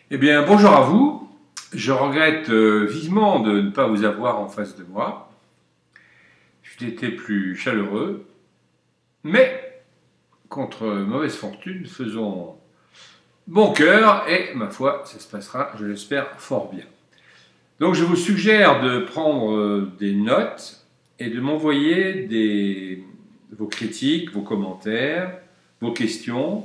Eh bien, bonjour à vous. Je regrette vivement de ne pas vous avoir en face de moi. J'eusse été plus chaleureux, mais contre mauvaise fortune, faisons bon cœur et, ma foi, ça se passera, je l'espère, fort bien. Donc, je vous suggère de prendre des notes et de m'envoyer vos critiques, vos commentaires, vos questions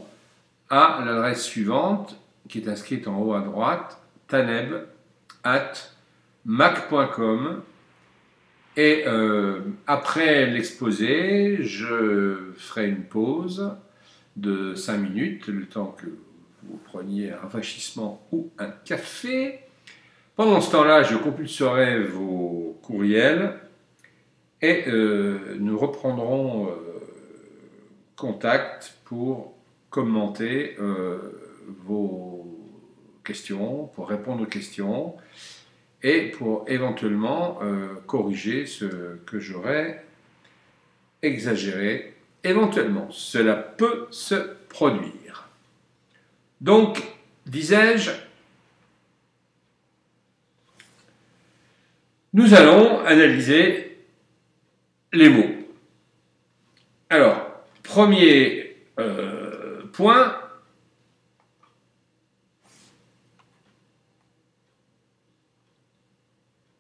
à l'adresse suivante qui est inscrite en haut à droite, taneb@mac.com. Et après l'exposé, je ferai une pause de 5 minutes, le temps que vous preniez un rafraîchissement ou un café. Pendant ce temps-là, je compulserai vos courriels et nous reprendrons contact pour commenter vos questions, pour répondre aux questions et pour éventuellement corriger ce que j'aurais exagéré. Éventuellement, cela peut se produire. Donc, disais-je, nous allons analyser les mots. Alors, premier point,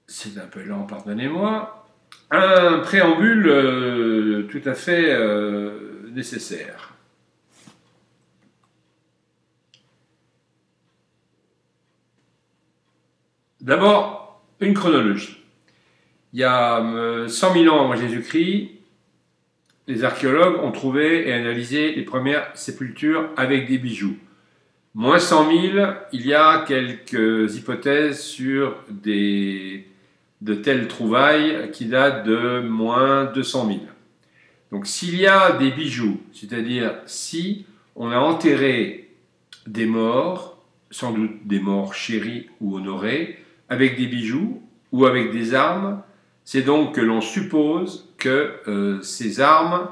c'est un peu lent, pardonnez-moi, un préambule tout à fait nécessaire. D'abord, une chronologie. Il y a 100 000 ans avant Jésus-Christ, les archéologues ont trouvé et analysé les premières sépultures avec des bijoux. Moins 100 000, il y a quelques hypothèses sur de telles trouvailles qui datent de moins 200 000. Donc s'il y a des bijoux, c'est-à-dire si on a enterré des morts, sans doute des morts chéris ou honorés, avec des bijoux ou avec des armes, c'est donc que l'on suppose que ces armes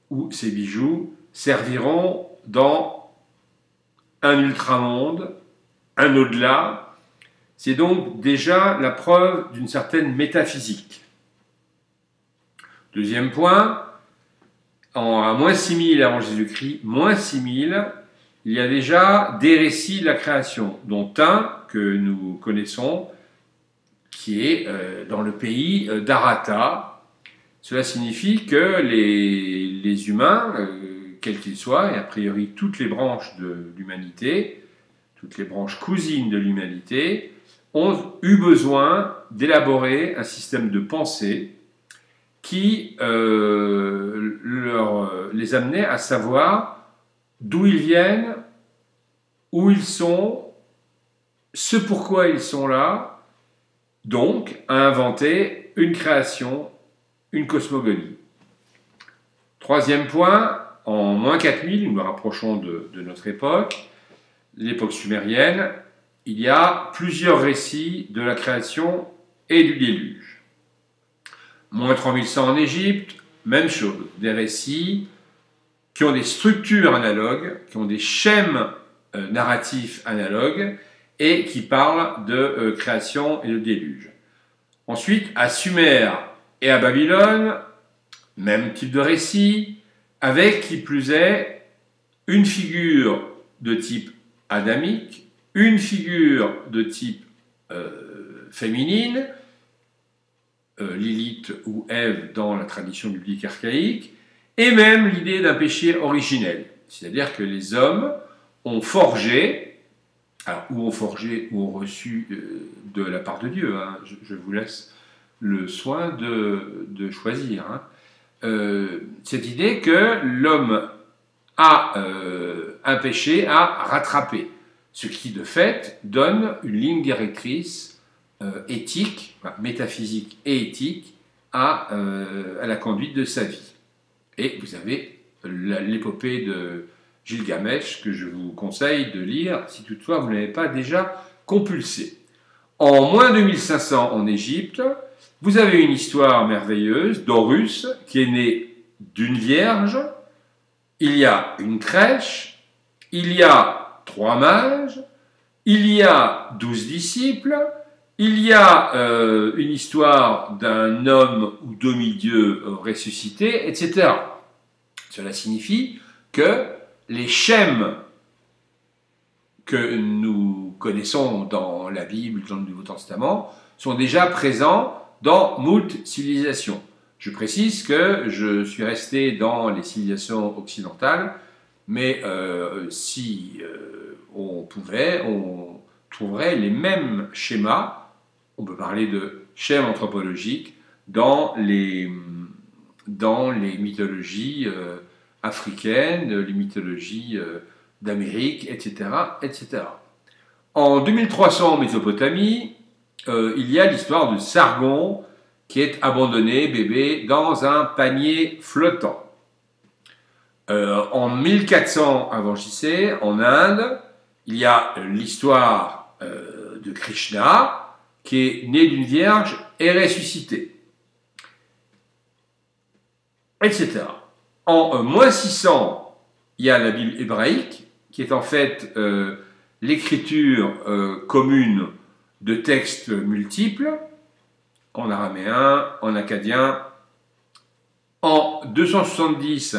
ou ces bijoux serviront dans un ultramonde, un au-delà. C'est donc déjà la preuve d'une certaine métaphysique. Deuxième point, à moins 6000 avant Jésus-Christ, moins 6000, il y a déjà des récits de la création, dont un que nous connaissons, qui est dans le pays d'Arata. Cela signifie que les humains, quels qu'ils soient, et a priori toutes les branches de l'humanité, toutes les branches cousines de l'humanité, ont eu besoin d'élaborer un système de pensée qui les amenait à savoir d'où ils viennent, où ils sont, ce pourquoi ils sont là, donc à inventer une création, une cosmogonie. Troisième point, en moins 4000, nous nous rapprochons de notre époque, l'époque sumérienne, il y a plusieurs récits de la création et du déluge. Moins 3100 en Égypte, même chose, des récits qui ont des structures analogues, qui ont des schèmes narratifs analogues et qui parlent de création et de déluge. Ensuite, à Sumer et à Babylone, même type de récit, avec qui plus est une figure de type adamique, une figure de type féminine, Lilith ou Ève dans la tradition biblique archaïque, et même l'idée d'un péché originel. C'est-à-dire que les hommes ont forgé, alors ou ont forgé ou ont reçu de la part de Dieu, hein, je vous laisse le soin de choisir, hein, cette idée que l'homme a un péché à rattraper, ce qui de fait donne une ligne directrice éthique, métaphysique et éthique à la conduite de sa vie. Et vous avez l'épopée de Gilgamesh que je vous conseille de lire si toutefois vous ne l'avez pas déjà compulsé. En moins 2500 en Égypte, vous avez une histoire merveilleuse d'Horus qui est né d'une vierge. Il y a une crèche, il y a 3 mages, il y a 12 disciples, il y a une histoire d'un homme ou demi-dieu ressuscité, etc. Cela signifie que les schèmes que nous connaissons dans la Bible, dans le Nouveau Testament, sont déjà présents dans moult civilisations. Je précise que je suis resté dans les civilisations occidentales, mais si on pouvait, on trouverait les mêmes schémas, on peut parler de schèmes anthropologiques, dans les mythologies africaines, les mythologies d'Amérique, etc., etc. En 2300 en Mésopotamie, il y a l'histoire de Sargon qui est abandonné, bébé, dans un panier flottant. En 1400 avant JC, en Inde, il y a l'histoire de Krishna qui est né d'une vierge et ressuscité, etc. En moins 600, il y a la Bible hébraïque, qui est en fait l'écriture commune de textes multiples, en araméen, en akkadien. En 270,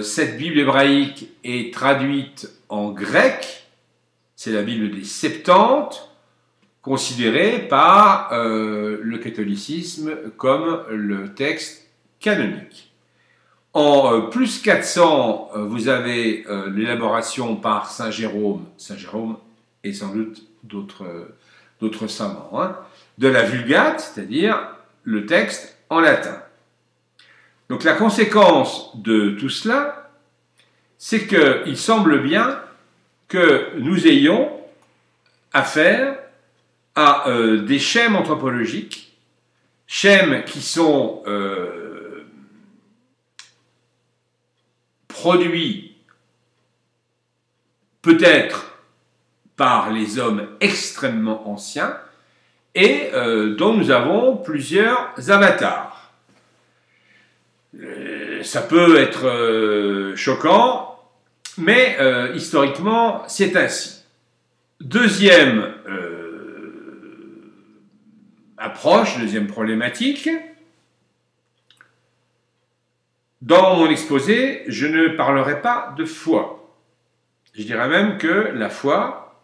cette Bible hébraïque est traduite en grec, c'est la Bible des Septante, considérée par le catholicisme comme le texte canonique. En plus 400, vous avez l'élaboration par Saint Jérôme et sans doute d'autres savants, hein, de la Vulgate, c'est-à-dire le texte en latin. Donc la conséquence de tout cela, c'est qu'il semble bien que nous ayons affaire à des schèmes anthropologiques, schèmes qui sont produits peut-être par les hommes extrêmement anciens et dont nous avons plusieurs avatars. Ça peut être choquant, mais historiquement c'est ainsi. Deuxième approche, deuxième problématique. Dans mon exposé, je ne parlerai pas de foi. Je dirais même que la foi,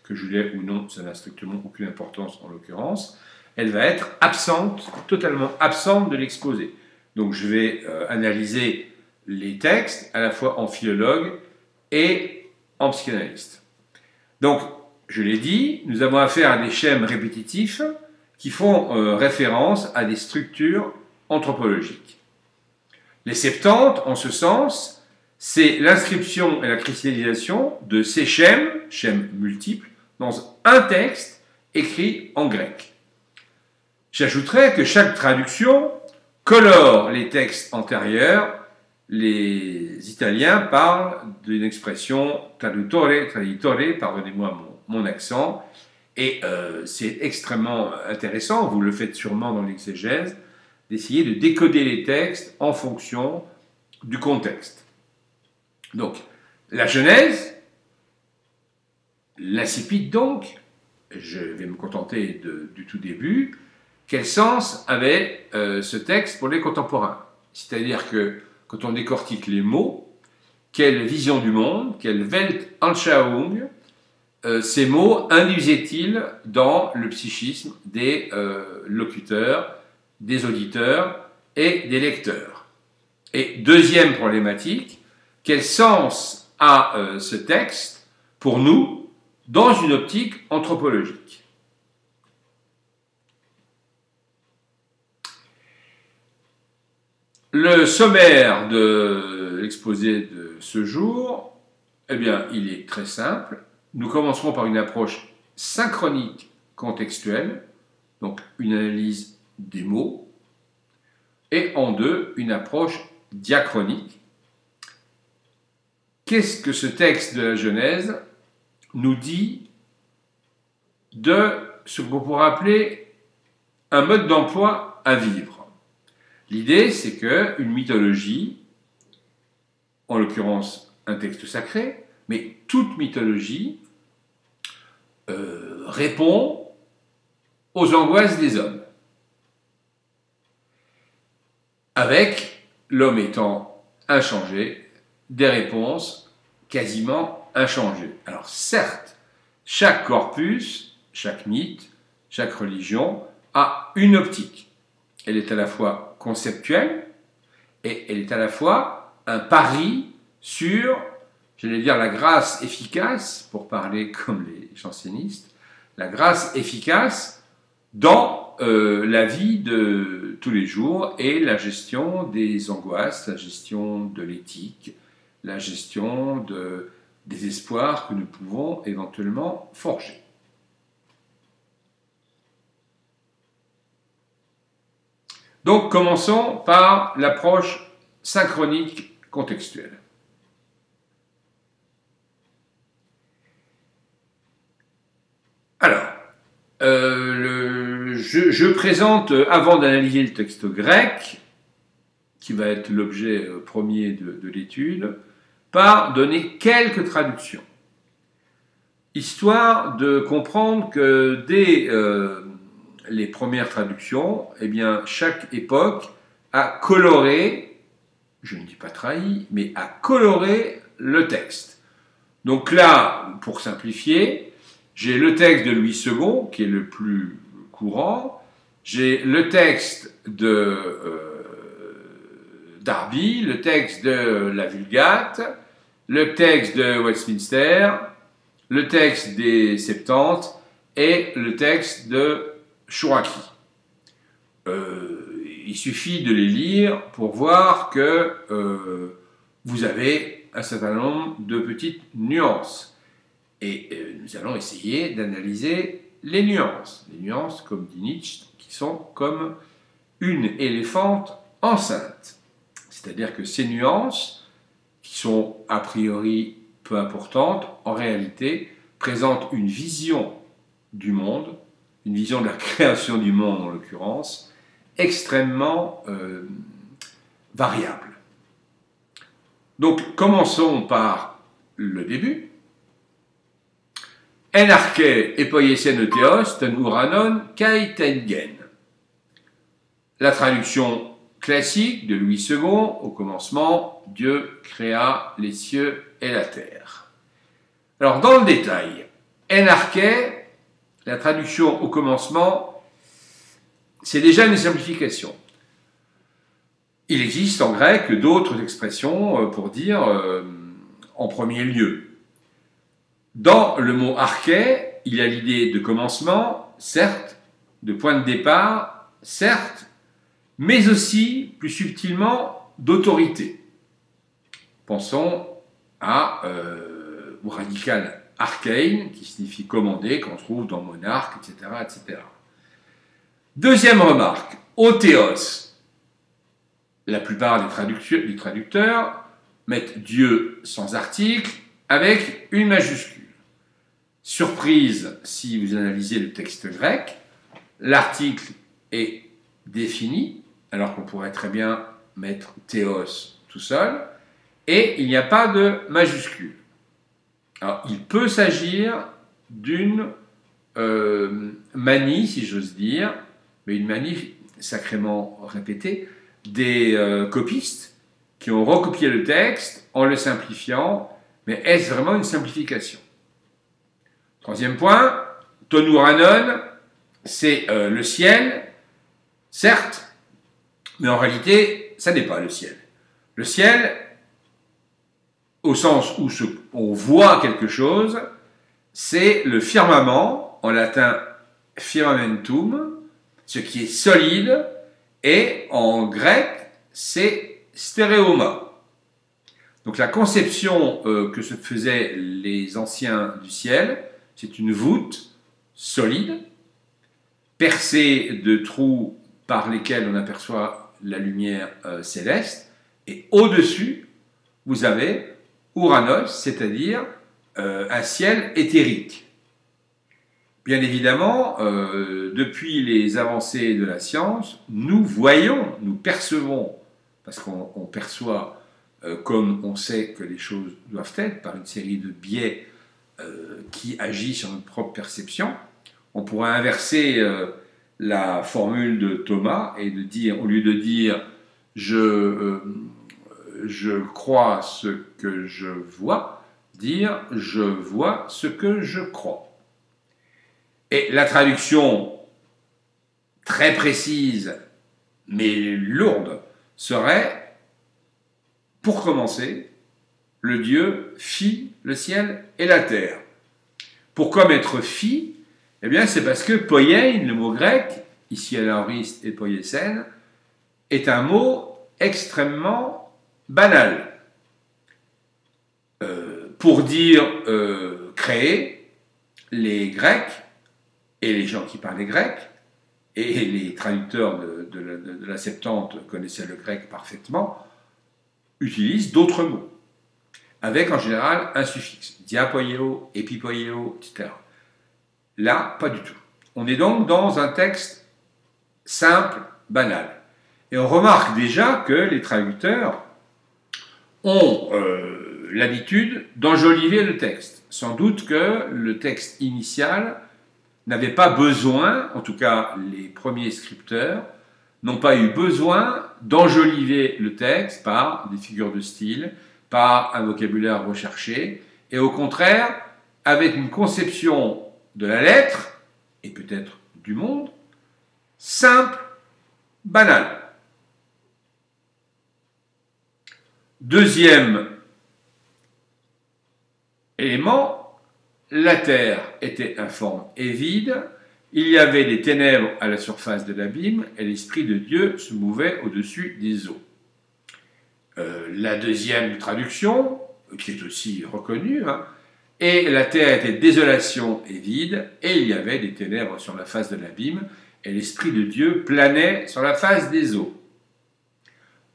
que je l'ai ou non, ça n'a strictement aucune importance en l'occurrence, elle va être absente, totalement absente de l'exposé. Donc je vais analyser les textes à la fois en philologue et en psychanalyste. Donc, je l'ai dit, nous avons affaire à des schèmes répétitifs qui font référence à des structures anthropologiques. Les Septante, en ce sens, c'est l'inscription et la cristallisation de ces schèmes multiples, dans un texte écrit en grec. J'ajouterais que chaque traduction colore les textes antérieurs. Les Italiens parlent d'une expression traditore, pardonnez-moi mon accent, et c'est extrêmement intéressant, vous le faites sûrement dans l'exégèse, d'essayer de décoder les textes en fonction du contexte. Donc, la Genèse, l'incipit donc, je vais me contenter du tout début, quel sens avait ce texte pour les contemporains? C'est-à-dire que quand on décortique les mots, quelle vision du monde, quelle Weltanschauung, ces mots induisaient-ils dans le psychisme des locuteurs, des auditeurs et des lecteurs? Et deuxième problématique, quel sens a ce texte pour nous dans une optique anthropologique? Le sommaire de l'exposé de ce jour, eh bien, il est très simple. Nous commencerons par une approche synchronique contextuelle, donc une analyse des mots, et en deux, une approche diachronique. Qu'est-ce que ce texte de la Genèse nous dit de ce qu'on pourrait appeler un mode d'emploi à vivre? L'idée, c'est qu'une mythologie, en l'occurrence un texte sacré, mais toute mythologie répond aux angoisses des hommes, avec l'homme étant inchangé, des réponses quasiment inchangées. Alors certes, chaque corpus, chaque mythe, chaque religion a une optique. Elle est à la fois conceptuelle et elle est à la fois un pari sur, j'allais dire, la grâce efficace, pour parler comme les jansénistes, la grâce efficace dans la vie de tous les jours et la gestion des angoisses, la gestion de l'éthique, la gestion des espoirs que nous pouvons éventuellement forger. Donc commençons par l'approche synchronique contextuelle. Alors, je présente, avant d'analyser le texte grec, qui va être l'objet premier de l'étude, par donner quelques traductions, histoire de comprendre que dès les premières traductions, eh bien, chaque époque a coloré, je ne dis pas trahi, mais a coloré le texte. Donc là, pour simplifier, j'ai le texte de Louis II, qui est le plus courant, j'ai le texte Darby, le texte de la Vulgate, le texte de Westminster, le texte des Septante et le texte de Chouraki. Il suffit de les lire pour voir que vous avez un certain nombre de petites nuances. Et nous allons essayer d'analyser les nuances. Les nuances, comme dit Nietzsche, qui sont comme une éléphante enceinte. C'est-à-dire que ces nuances, qui sont a priori peu importantes, en réalité présentent une vision du monde, une vision de la création du monde en l'occurrence, extrêmement variable. Donc commençons par le début. Enarche epoiesen theos ten uranon kai tengen. La traduction classique de Louis II, au commencement, Dieu créa les cieux et la terre. Alors dans le détail, Enarche, la traduction au commencement, c'est déjà une simplification. Il existe en grec d'autres expressions pour dire en premier lieu. Dans le mot arché, il y a l'idée de commencement, certes, de point de départ, certes, mais aussi, plus subtilement, d'autorité. Pensons au radical archein, qui signifie commander, qu'on trouve dans monarque, etc., etc. Deuxième remarque, au théos. La plupart des traducteurs mettent Dieu sans article avec une majuscule. Surprise, si vous analysez le texte grec, l'article est défini, alors qu'on pourrait très bien mettre théos tout seul, et il n'y a pas de majuscule. Alors, il peut s'agir d'une manie, si j'ose dire, mais une manie sacrément répétée, des copistes qui ont recopié le texte en le simplifiant, mais est-ce vraiment une simplification? Troisième point, Tonuranon, c'est le ciel, certes, mais en réalité, ça n'est pas le ciel. Le ciel, au sens où on voit quelque chose, c'est le firmament, en latin firmamentum, ce qui est solide, et en grec, c'est stéréoma. Donc la conception que se faisaient les anciens du ciel, c'est une voûte solide, percée de trous par lesquels on aperçoit la lumière céleste, et au-dessus, vous avez Uranos, c'est-à-dire un ciel éthérique. Bien évidemment, depuis les avancées de la science, nous voyons, nous percevons, parce qu'on perçoit comme on sait que les choses doivent être, par une série de biais qui agit sur notre propre perception. On pourrait inverser la formule de Thomas et de dire, au lieu de dire je crois ce que je vois, dire je vois ce que je crois. Et la traduction très précise mais lourde serait, pour commencer, le Dieu fit le ciel et la terre. Pourquoi mettre fit? Eh bien, c'est parce que poiein, le mot grec, ici à l'aoriste et poiesen, est un mot extrêmement banal. Pour dire créer, les Grecs et les gens qui parlaient grec, et les traducteurs de la Septante connaissaient le grec parfaitement, utilisent d'autres mots, avec en général un suffixe, diapoieo, epipoieo, etc. Là, pas du tout. On est donc dans un texte simple, banal. Et on remarque déjà que les traducteurs ont l'habitude d'enjoliver le texte. Sans doute que le texte initial n'avait pas besoin, en tout cas les premiers scripteurs, n'ont pas eu besoin d'enjoliver le texte par des figures de style, par un vocabulaire recherché, et au contraire, avec une conception de la lettre, et peut-être du monde, simple, banale. Deuxième élément, la terre était informe et vide, il y avait des ténèbres à la surface de l'abîme, et l'Esprit de Dieu se mouvait au-dessus des eaux. La deuxième traduction, qui est aussi reconnue, et la terre était désolation et vide, et il y avait des ténèbres sur la face de l'abîme, et l'Esprit de Dieu planait sur la face des eaux.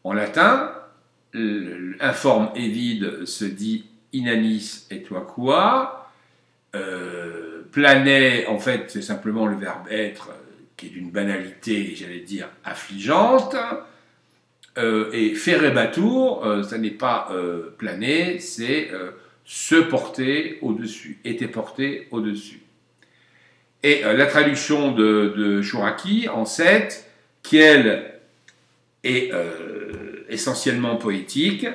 En latin, informe et vide se dit inanis et quaquua. Planait, en fait, c'est simplement le verbe être, qui est d'une banalité, j'allais dire, affligeante. Et ferebatur, ça n'est pas planer, c'est se porter au-dessus, était porté au-dessus. Et la traduction de Chouraki en 7, qui elle est essentiellement poétique,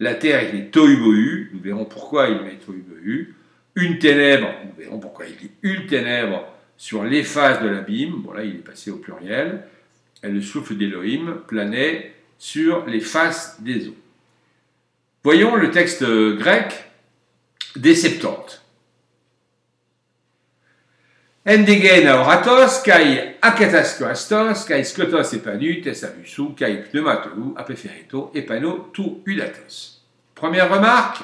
la terre il est tohu-bohu, nous verrons pourquoi il met tohu-bohu, une ténèbre, nous verrons pourquoi il dit une ténèbre sur les faces de l'abîme, bon là il est passé au pluriel, et le souffle d'Élohim planait sur les faces des eaux. Voyons le texte grec des Septante. Endegen aoratos, kai akataskoastos, kai skotos epanu, tesavusu, kai pneumatou, apefereto, epano, tu udatos. Première remarque,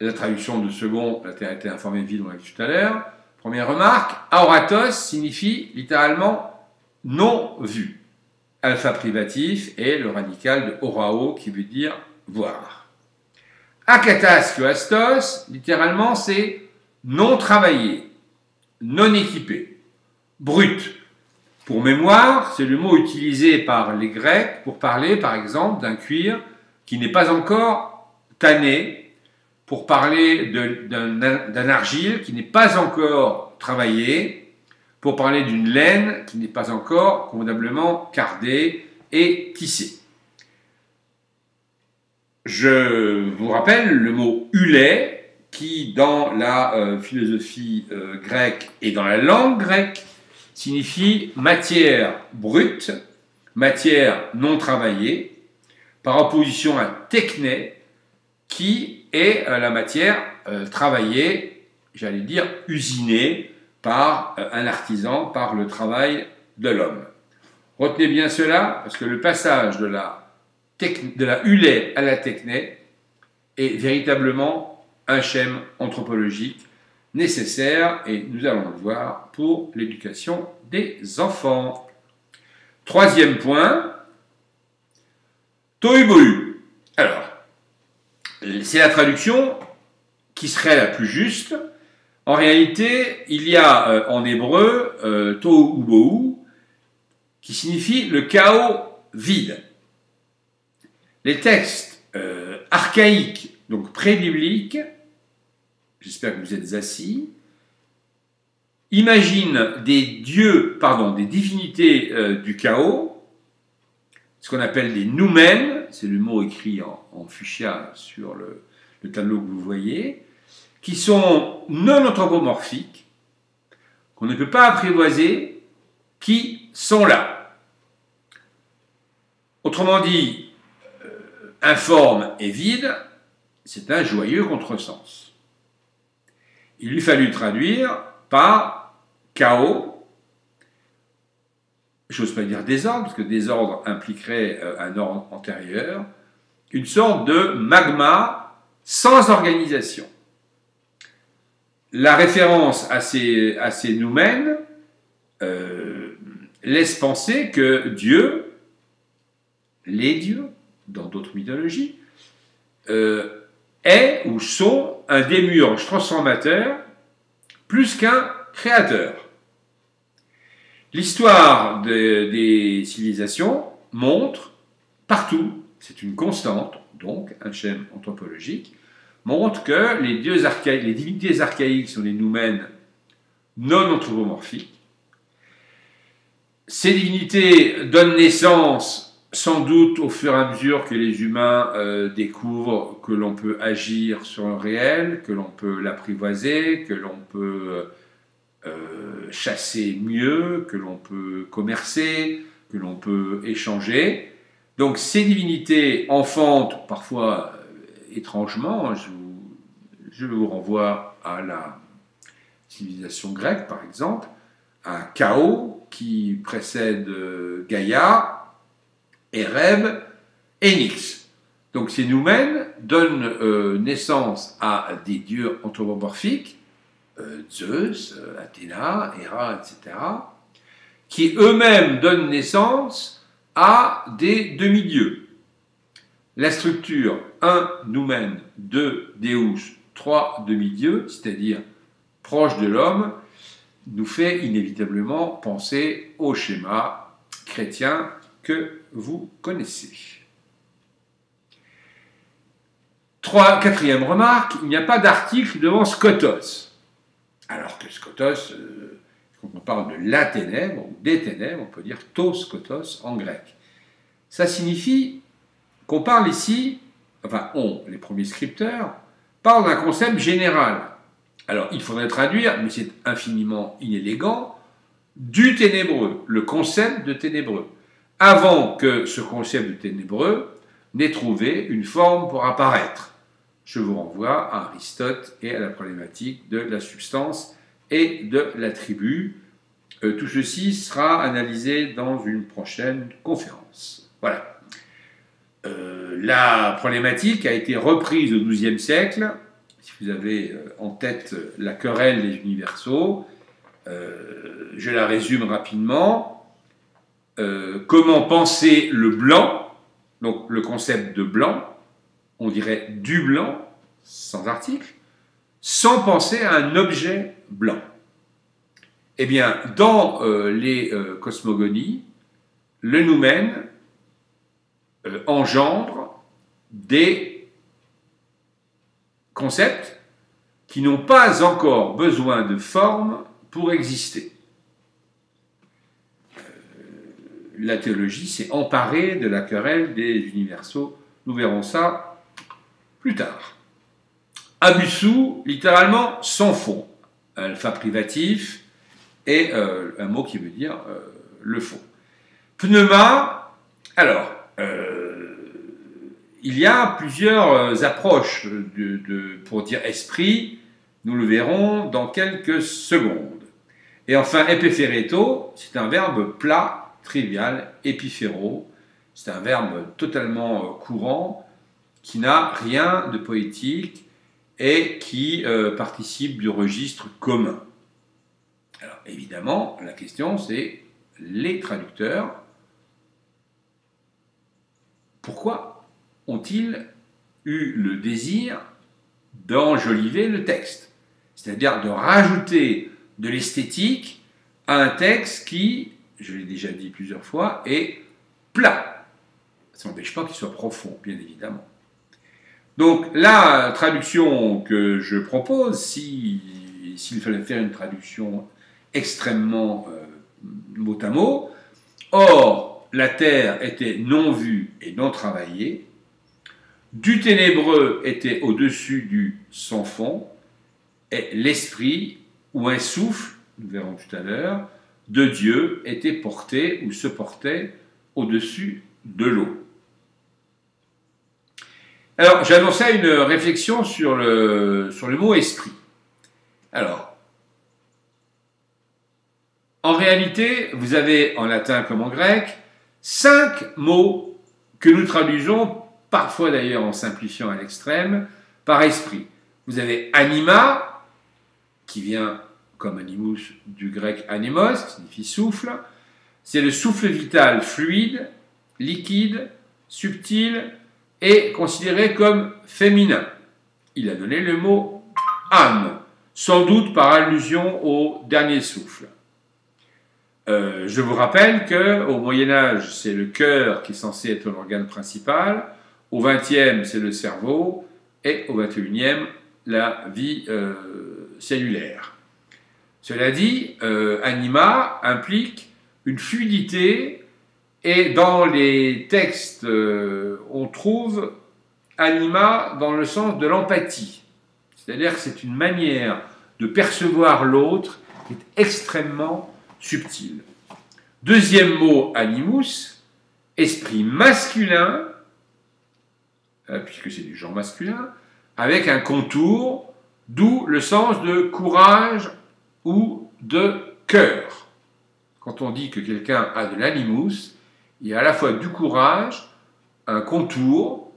la traduction de second, la terre était informée vide, on l'a vu tout à l'heure. Première remarque, aoratos signifie littéralement non vu. Alpha privatif est le radical de orao qui veut dire voir. Akataskoastos, littéralement, c'est non travaillé, non équipé, brut. Pour mémoire, c'est le mot utilisé par les Grecs pour parler, par exemple, d'un cuir qui n'est pas encore tanné, pour parler d'un argile qui n'est pas encore travaillé, pour parler d'une laine qui n'est pas encore convenablement cardée et tissée. Je vous rappelle le mot ulé, qui dans la philosophie grecque et dans la langue grecque signifie matière brute, matière non travaillée, par opposition à techné, qui est la matière travaillée, j'allais dire usinée, par un artisan, par le travail de l'homme. Retenez bien cela, parce que le passage de la ulé à la techné est véritablement un schème anthropologique nécessaire, et nous allons le voir pour l'éducation des enfants. Troisième point, tohu-bohu. Alors, c'est la traduction qui serait la plus juste. En réalité, il y a en hébreu tohu-bohu, qui signifie le chaos vide. Les textes archaïques, donc pré-bibliques, j'espère que vous êtes assis, imagine des dieux, des divinités du chaos, ce qu'on appelle des noumens, c'est le mot écrit en fuchsia sur le tableau que vous voyez, qui sont non anthropomorphiques, qu'on ne peut pas apprivoiser, qui sont là. Autrement dit, informe et vide, c'est un joyeux contresens. Il lui fallut traduire par chaos, j'ose pas dire désordre, parce que désordre impliquerait un ordre antérieur, une sorte de magma sans organisation. La référence à ces noumens laisse penser que Dieu, les dieux, dans d'autres mythologies, est ou sont un démiurge transformateur plus qu'un créateur. L'histoire des civilisations montre partout, c'est une constante, donc un schème anthropologique, montre que les divinités archaïques sont des noumens non anthropomorphiques. Ces divinités donnent naissance sans doute au fur et à mesure que les humains découvrent que l'on peut agir sur le réel, que l'on peut l'apprivoiser, que l'on peut chasser mieux, que l'on peut commercer, que l'on peut échanger. Donc ces divinités enfantent parfois étrangement, je vous renvoie à la civilisation grecque par exemple, un chaos qui précède Gaïa, Éreb et Nyx. Donc ces noumens donnent naissance à des dieux anthropomorphiques, Zeus, Athéna, Héra, etc., qui eux-mêmes donnent naissance à des demi-dieux. La structure 1 noumen, 2 Deus, 3 demi-dieux, c'est-à-dire proche de l'homme, nous fait inévitablement penser au schéma chrétien que vous connaissez. Quatrième remarque, il n'y a pas d'article devant skotos. Alors que skotos, quand on parle de la ténèbre ou des ténèbres, on peut dire to skotos en grec. Ça signifie qu'on parle ici, les premiers scripteurs, parlent d'un concept général. Alors, il faudrait traduire, mais c'est infiniment inélégant, du ténébreux, le concept de ténébreux, avant que ce concept de ténébreux n'ait trouvé une forme pour apparaître. Je vous renvoie à Aristote et à la problématique de la substance et de l'attribut. Tout ceci sera analysé dans une prochaine conférence. Voilà. La problématique a été reprise au XIIe siècle. Si vous avez en tête la querelle des universaux, je la résume rapidement. Comment penser le blanc, donc le concept de blanc, on dirait du blanc, sans article, sans penser à un objet blanc. Eh bien, dans les cosmogonies, le noumen engendre des concepts qui n'ont pas encore besoin de forme pour exister. La théologie s'est emparée de la querelle des universaux. Nous verrons ça plus tard. Abussu, littéralement, sans fond. Alpha privatif et un mot qui veut dire le fond. Pneuma, alors, il y a plusieurs approches pour dire esprit, nous le verrons dans quelques secondes. Et enfin, epiphéréto, c'est un verbe plat, trivial, epiphéro, c'est un verbe totalement courant, qui n'a rien de poétique et qui participe du registre commun. Alors évidemment, la question c'est les traducteurs. Pourquoi ont-ils eu le désir d'enjoliver le texte? C'est-à-dire de rajouter de l'esthétique à un texte qui, je l'ai déjà dit plusieurs fois, est plat. Ça n'empêche pas qu'il soit profond, bien évidemment. Donc la traduction que je propose, s'il fallait faire une traduction extrêmement mot à mot, or la terre était non vue et non travaillée, du ténébreux était au-dessus du sans fond, et l'esprit ou un souffle, nous verrons tout à l'heure, de Dieu était porté ou se portait au-dessus de l'eau. Alors, j'annonçais une réflexion sur le mot esprit. Alors, en réalité, vous avez en latin comme en grec 5 mots que nous traduisons, parfois d'ailleurs en simplifiant à l'extrême, par esprit. Vous avez anima, qui vient comme animus du grec animos, qui signifie souffle. C'est le souffle vital fluide, liquide, subtil et considéré comme féminin. Il a donné le mot âme, sans doute par allusion au dernier souffle. Je vous rappelle qu'au Moyen-Âge, c'est le cœur qui est censé être l'organe principal, au XXe, c'est le cerveau, et au XXIe, la vie cellulaire. Cela dit, anima implique une fluidité, et dans les textes, on trouve anima dans le sens de l'empathie. C'est-à-dire que c'est une manière de percevoir l'autre qui est extrêmement subtil. Deuxième mot, animus, esprit masculin, puisque c'est du genre masculin, avec un contour, d'où le sens de courage ou de cœur. Quand on dit que quelqu'un a de l'animus, il y a à la fois du courage, un contour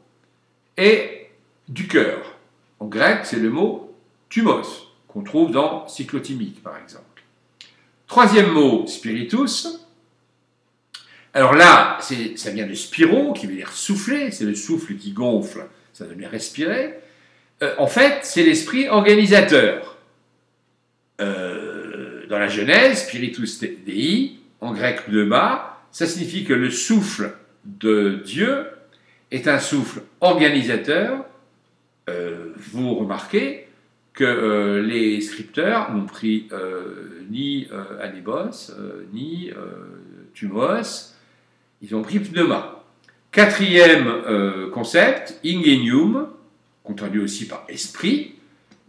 et du cœur. En grec, c'est le mot thumos, qu'on trouve dans cyclotimique, par exemple. Troisième mot, spiritus. Alors là, ça vient de spiro, qui veut dire souffler, c'est le souffle qui gonfle, ça veut dire respirer. En fait, c'est l'esprit organisateur. Dans la Genèse, spiritus dei, en grec pneuma, ça signifie que le souffle de Dieu est un souffle organisateur. Vous remarquez que les scripteurs n'ont pris ni anibos, ni thumos, ils ont pris pneuma. Quatrième concept, ingenium, qu'on traduit aussi par esprit,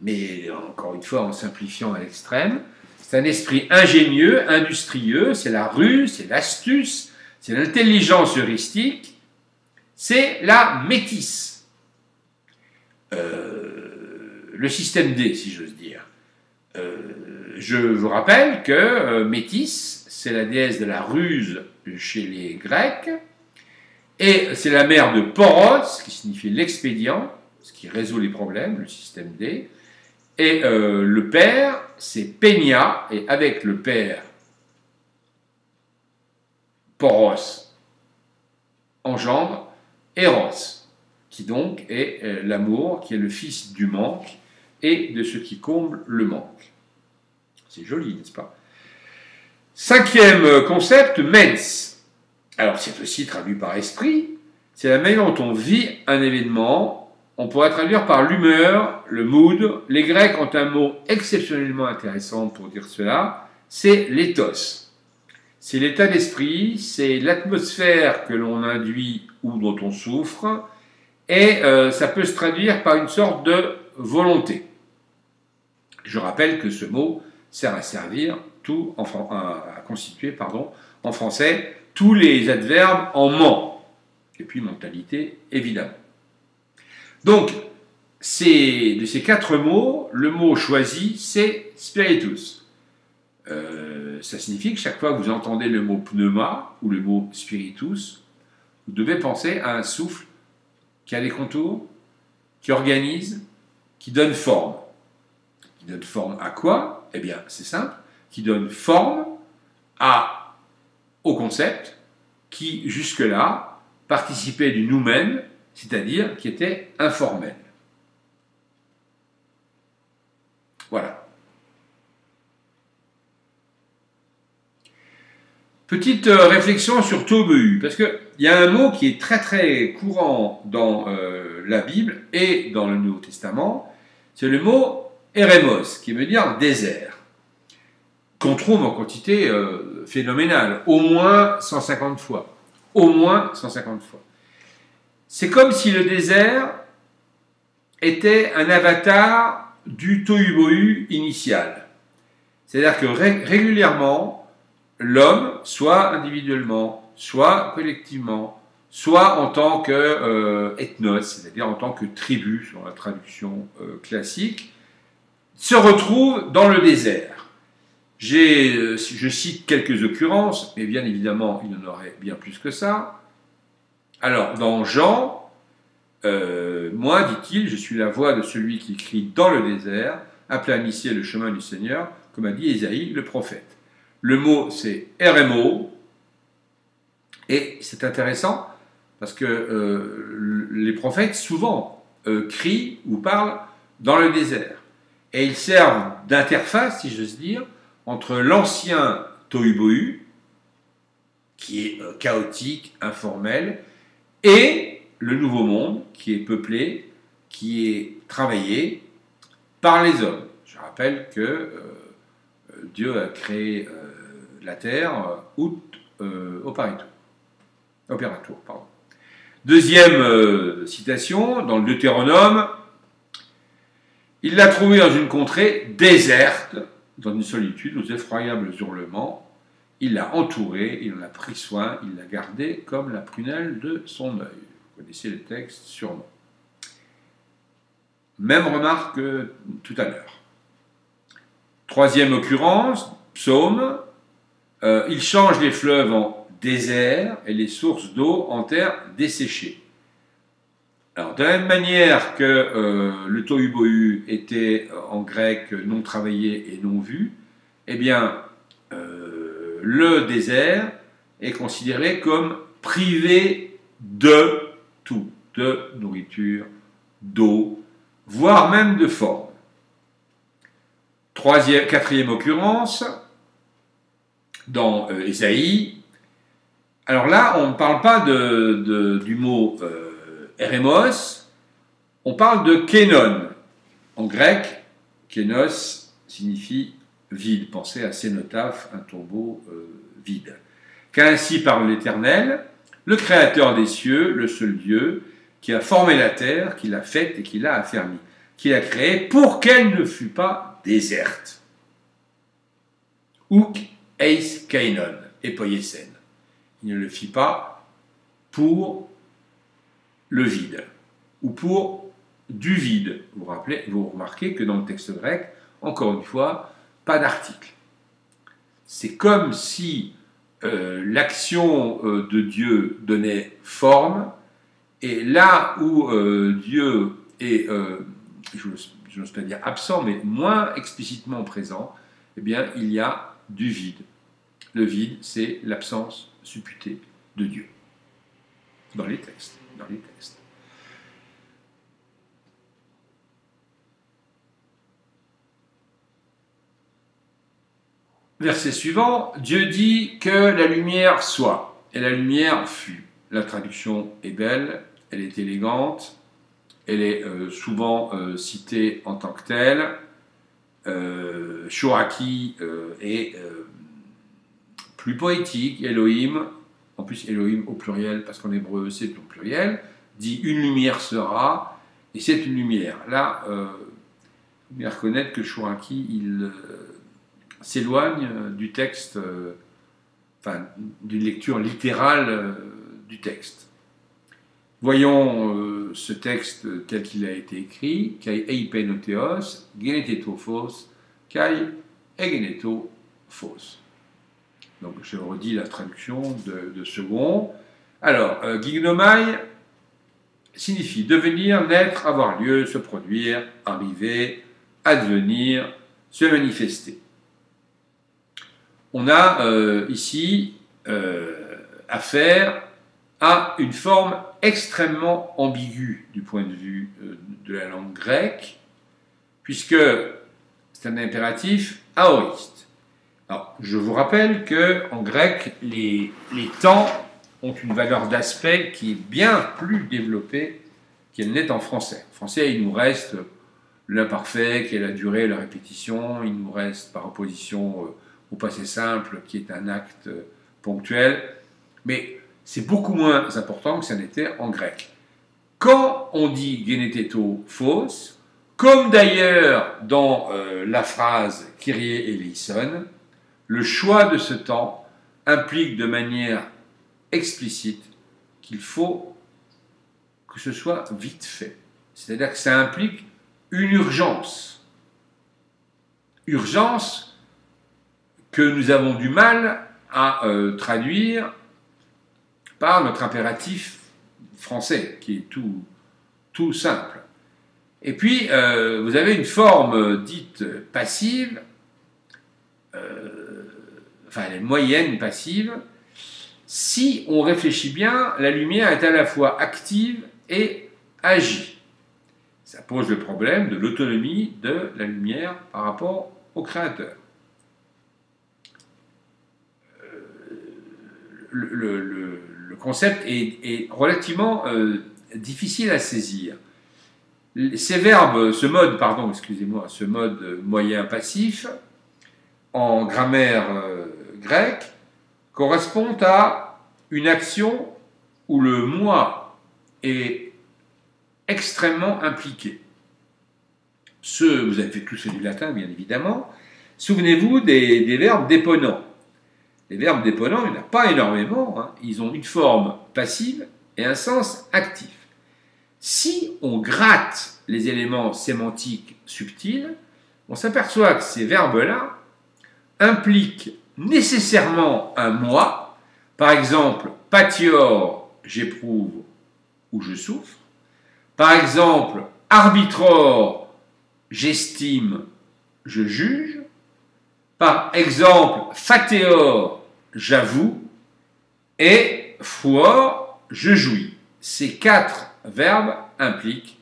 mais encore une fois en simplifiant à l'extrême. C'est un esprit ingénieux, industrieux, c'est la ruse, c'est l'astuce, c'est l'intelligence heuristique, c'est la métisse. Le système D, si j'ose dire. Je vous rappelle que Métis, c'est la déesse de la ruse chez les Grecs, et c'est la mère de Poros, qui signifie l'expédient, ce qui résout les problèmes, le système D, et le père, c'est Peña, et avec le père, Poros engendre Eros, qui donc est l'amour, qui est le fils du manque, et de ce qui comble le manque. C'est joli, n'est-ce pas? Cinquième concept, mens. Alors, c'est aussi traduit par esprit. C'est la manière dont on vit un événement. On pourrait traduire par l'humeur, le mood. Les Grecs ont un mot exceptionnellement intéressant pour dire cela. C'est l'éthos. C'est l'état d'esprit, c'est l'atmosphère que l'on induit ou dont on souffre. Et ça peut se traduire par une sorte de volonté. Je rappelle que ce mot sert à servir à constituer en français tous les adverbes en ment, et puis mentalité évidemment. Donc, de ces 4 mots, le mot choisi c'est spiritus. Ça signifie que chaque fois que vous entendez le mot pneuma ou le mot spiritus, vous devez penser à un souffle qui a des contours, qui organise, qui donne forme. Qui donne forme à quoi? Eh bien, c'est simple, qui donne forme au concept qui, jusque-là, participait du noumen, c'est-à-dire qui était informel. Voilà. Petite réflexion sur tohu, parce qu'il y a un mot qui est très très courant dans la Bible et dans le Nouveau Testament, c'est le mot eremos, qui veut dire désert, qu'on trouve en quantité phénoménale, au moins 150 fois. Au moins 150 fois. C'est comme si le désert était un avatar du tohu-bohu initial. C'est-à-dire que régulièrement, l'homme, soit individuellement, soit collectivement, soit en tant que ethnos, c'est-à-dire en tant que tribu, sur la traduction classique, se retrouve dans le désert. Je cite quelques occurrences, mais bien évidemment, il y en aurait bien plus que ça. Alors, dans Jean, moi, dit-il, je suis la voix de celui qui crie dans le désert, aplanissez le chemin du Seigneur, comme a dit Ésaïe, le prophète. Le mot, c'est RMO, et c'est intéressant, parce que les prophètes, souvent, crient ou parlent dans le désert. Et ils servent d'interface, si j'ose dire, entre l'ancien tohu-bohu, qui est chaotique, informel, et le nouveau monde, qui est peuplé, qui est travaillé par les hommes. Je rappelle que Dieu a créé la terre ut operatur. Pardon. Deuxième citation, dans le Deutéronome, il l'a trouvé dans une contrée déserte, dans une solitude, aux effroyables hurlements. Il l'a entouré, il en a pris soin, il l'a gardé comme la prunelle de son œil. Vous connaissez les textes sûrement. Même remarque que tout à l'heure. Troisième occurrence, psaume, il change les fleuves en désert et les sources d'eau en terre desséchée. Alors, de la même manière que le tohu-bohu était en grec non travaillé et non vu, eh bien, le désert est considéré comme privé de tout, de nourriture, d'eau, voire même de forme. Quatrième occurrence, dans Ésaïe. Alors là, on ne parle pas du mot eremos, on parle de kénon. En grec, kénos signifie vide. Pensez à cénotaphe, un tombeau vide. Qu'ainsi parle l'Éternel, le Créateur des cieux, le seul Dieu, qui a formé la terre, qui l'a faite et qui l'a affermie, qui l'a créée pour qu'elle ne fût pas déserte. Uk eis kainon, epoiesen. Il ne le fit pas pour le vide, ou pour du vide. Vous remarquez que dans le texte grec, encore une fois, pas d'article. C'est comme si l'action de Dieu donnait forme, et là où Dieu est, je n'ose pas dire absent, mais moins explicitement présent, eh bien, il y a du vide. Le vide, c'est l'absence supputée de Dieu. Dans les textes. Verset suivant, Dieu dit que la lumière soit, et la lumière fut. La traduction est belle, elle est élégante, elle est souvent citée en tant que telle. Shoraki est plus poétique, Elohim, en plus Elohim au pluriel, parce qu'en hébreu c'est au pluriel, dit une lumière sera, et c'est une lumière. Là, vous devez reconnaître que Shoraki, il s'éloigne du texte, enfin, d'une lecture littérale du texte. Voyons ce texte tel qu'il a été écrit, Kai eipenotheos, geneteto phos, Kai egeneto phos. Donc je redis la traduction de second. Alors, gignomai signifie devenir, naître, avoir lieu, se produire, arriver, advenir, se manifester. On a ici affaire à une forme extrêmement ambiguë du point de vue de la langue grecque, puisque c'est un impératif aoriste. Alors, je vous rappelle qu'en grec, les temps ont une valeur d'aspect qui est bien plus développée qu'elle n'est en français. En français, il nous reste l'imparfait, qui est la durée, la répétition. Il nous reste, par opposition au passé simple, qui est un acte ponctuel. Mais c'est beaucoup moins important que ça n'était en grec. Quand on dit geneteto phos, comme d'ailleurs dans la phrase Kyrie eleison, le choix de ce temps implique de manière explicite qu'il faut que ce soit vite fait. C'est-à-dire que ça implique une urgence. Urgence que nous avons du mal à traduire par notre impératif français, qui est tout simple. Et puis, vous avez une forme dite passive, enfin elle est moyenne passive. Si on réfléchit bien, la lumière est à la fois active et agit. Ça pose le problème de l'autonomie de la lumière par rapport au créateur. Le concept est relativement difficile à saisir. Ces verbes, ce mode moyen passif, en grammaire grecque, correspond à une action où le moi est extrêmement impliqué. Vous avez tous fait du latin, bien évidemment. Souvenez-vous des verbes déponents. Les verbes déponents, il n'y en a pas énormément. Hein. Ils ont une forme passive et un sens actif. Si on gratte les éléments sémantiques subtils, on s'aperçoit que ces verbes-là impliquent nécessairement un moi. Par exemple, patior, j'éprouve ou je souffre. Par exemple, arbitror, j'estime, je juge. Par exemple, fateor, j'avoue. Et fruor, je jouis. Ces 4 verbes impliquent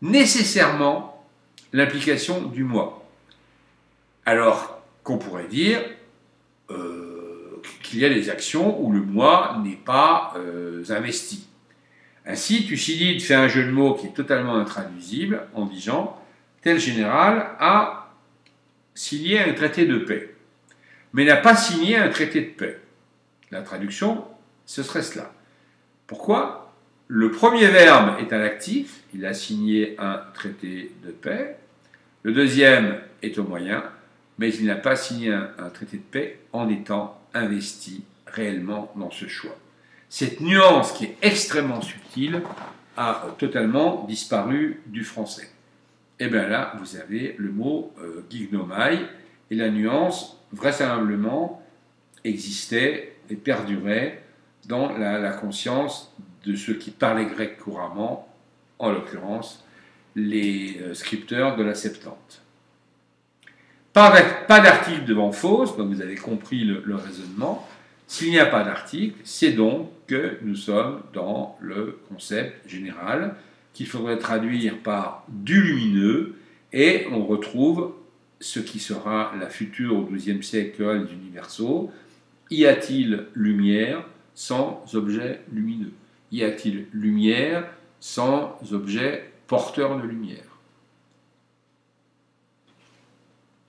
nécessairement l'implication du moi. Alors qu'on pourrait dire qu'il y a des actions où le moi n'est pas investi. Ainsi, Thucydide fait un jeu de mots qui est totalement intraduisible en disant « tel général a signé un traité de paix, mais n'a pas signé un traité de paix ». La traduction, ce serait cela. Pourquoi ? Le premier verbe est un actif, il a signé un traité de paix. Le deuxième est au moyen, mais il n'a pas signé un traité de paix en étant investi réellement dans ce choix. Cette nuance qui est extrêmement subtile a totalement disparu du français. Et bien là, vous avez le mot gignomai, et la nuance, vraisemblablement, existait et perdurait dans la conscience de ceux qui parlaient grec couramment, en l'occurrence les scripteurs de la Septante. Pas d'article devant fausse, donc vous avez compris le raisonnement. S'il n'y a pas d'article, c'est donc que nous sommes dans le concept général qu'il faudrait traduire par du lumineux, et on retrouve ce qui sera la future au XIIe siècle des universaux. Y a-t-il lumière sans objet lumineux? Y a-t-il lumière sans objet porteur de lumière?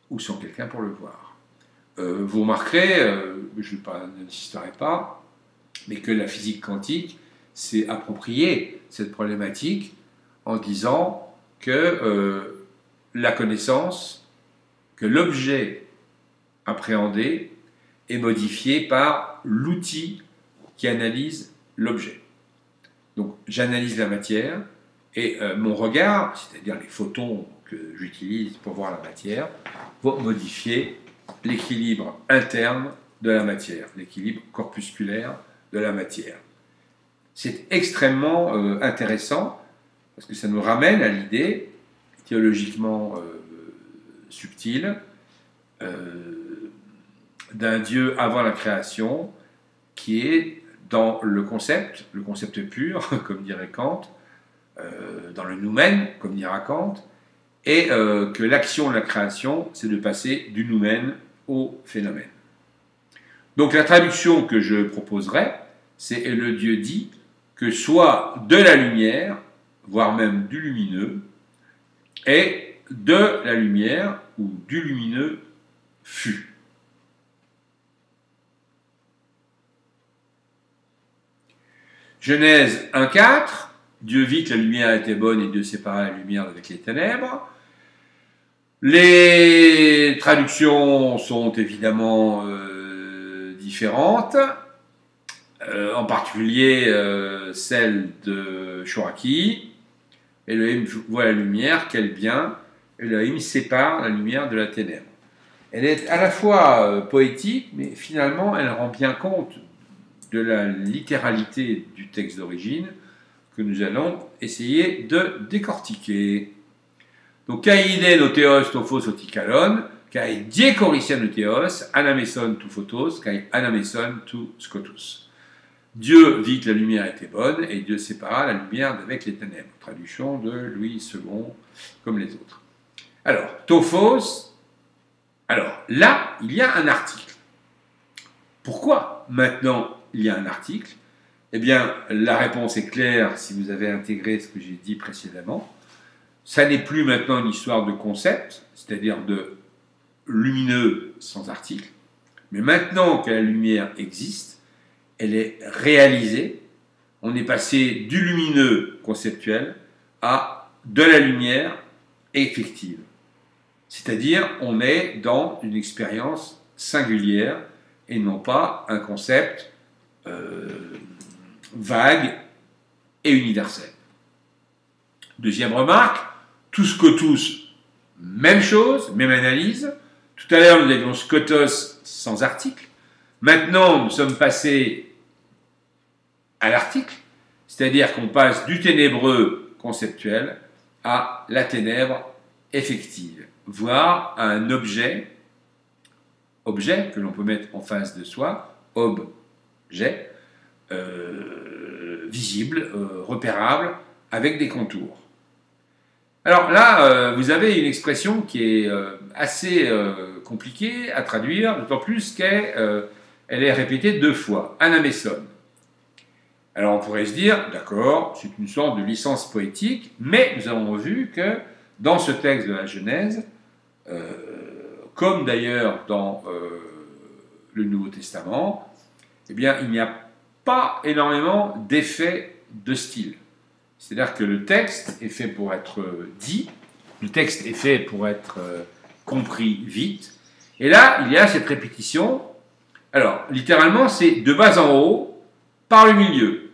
Ou sans quelqu'un pour le voir? Vous remarquerez, je n'insisterai pas, mais que la physique quantique s'est appropriée cette problématique en disant que la connaissance, que l'objet appréhendé est modifié par l'outil qui analyse l'objet. Donc j'analyse la matière et mon regard, c'est-à-dire les photons que j'utilise pour voir la matière, va modifier l'équilibre interne de la matière, l'équilibre corpusculaire de la matière. C'est extrêmement intéressant parce que ça nous ramène à l'idée théologiquement subtile d'un Dieu avant la création qui est dans le concept pur, comme dirait Kant, dans le noumen, comme dira Kant, et que l'action de la création, c'est de passer du noumen au phénomène. Donc la traduction que je proposerai, c'est « Et le Dieu dit que soit de la lumière, voire même du lumineux, et de la lumière ou du lumineux fut. » Genèse 1,4, Dieu vit que la lumière était bonne et Dieu sépara la lumière avec les ténèbres. Les traductions sont évidemment différentes, en particulier celle de Chouraki. Elohim voit la lumière, quel bien. Elohim sépare la lumière de la ténèbre. Elle est à la fois poétique, mais finalement elle rend bien compte de la littéralité du texte d'origine que nous allons essayer de décortiquer. Donc, kaïden o théos to phos o tikalon, kai diécorician o théos, anameson tu photos, kai anameson tu scotus. Dieu vit que la lumière était bonne et Dieu sépara la lumière d'avec les ténèbres. Traduction de Louis II, comme les autres. Alors, tophos, alors là, il y a un article. Pourquoi maintenant il y a un article? Eh bien, la réponse est claire si vous avez intégré ce que j'ai dit précédemment. Ça n'est plus maintenant une histoire de concept, c'est-à-dire de lumineux sans article, mais maintenant que la lumière existe, elle est réalisée, on est passé du lumineux conceptuel à de la lumière effective. C'est-à-dire, on est dans une expérience singulière et non pas un concept vague et universel. Deuxième remarque, tous que tous, même chose, même analyse. Tout à l'heure, nous avions Skotos sans article. Maintenant, nous sommes passés à l'article, c'est-à-dire qu'on passe du ténébreux conceptuel à la ténèbre effective, voire à un objet que l'on peut mettre en face de soi, objet, visible, repérable, avec des contours. Alors là, vous avez une expression qui est assez compliquée à traduire, d'autant plus qu'elle est répétée 2 fois, anameson. Alors on pourrait se dire, d'accord, c'est une sorte de licence poétique, mais nous avons vu que dans ce texte de la Genèse, comme d'ailleurs dans le Nouveau Testament, eh bien, il n'y a pas énormément d'effets de style. C'est-à-dire que le texte est fait pour être dit, le texte est fait pour être compris vite, et là, il y a cette répétition. Alors, littéralement, c'est de bas en haut, par le milieu.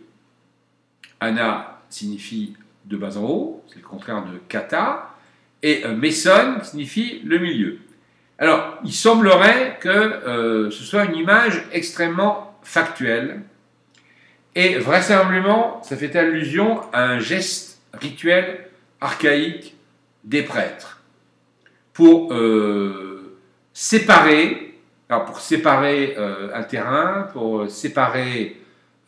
Ana signifie de bas en haut, c'est le contraire de kata, et meson signifie le milieu. Alors, il semblerait que ce soit une image extrêmement factuelle, et vraisemblablement, ça fait allusion à un geste rituel archaïque des prêtres pour séparer, un terrain, pour séparer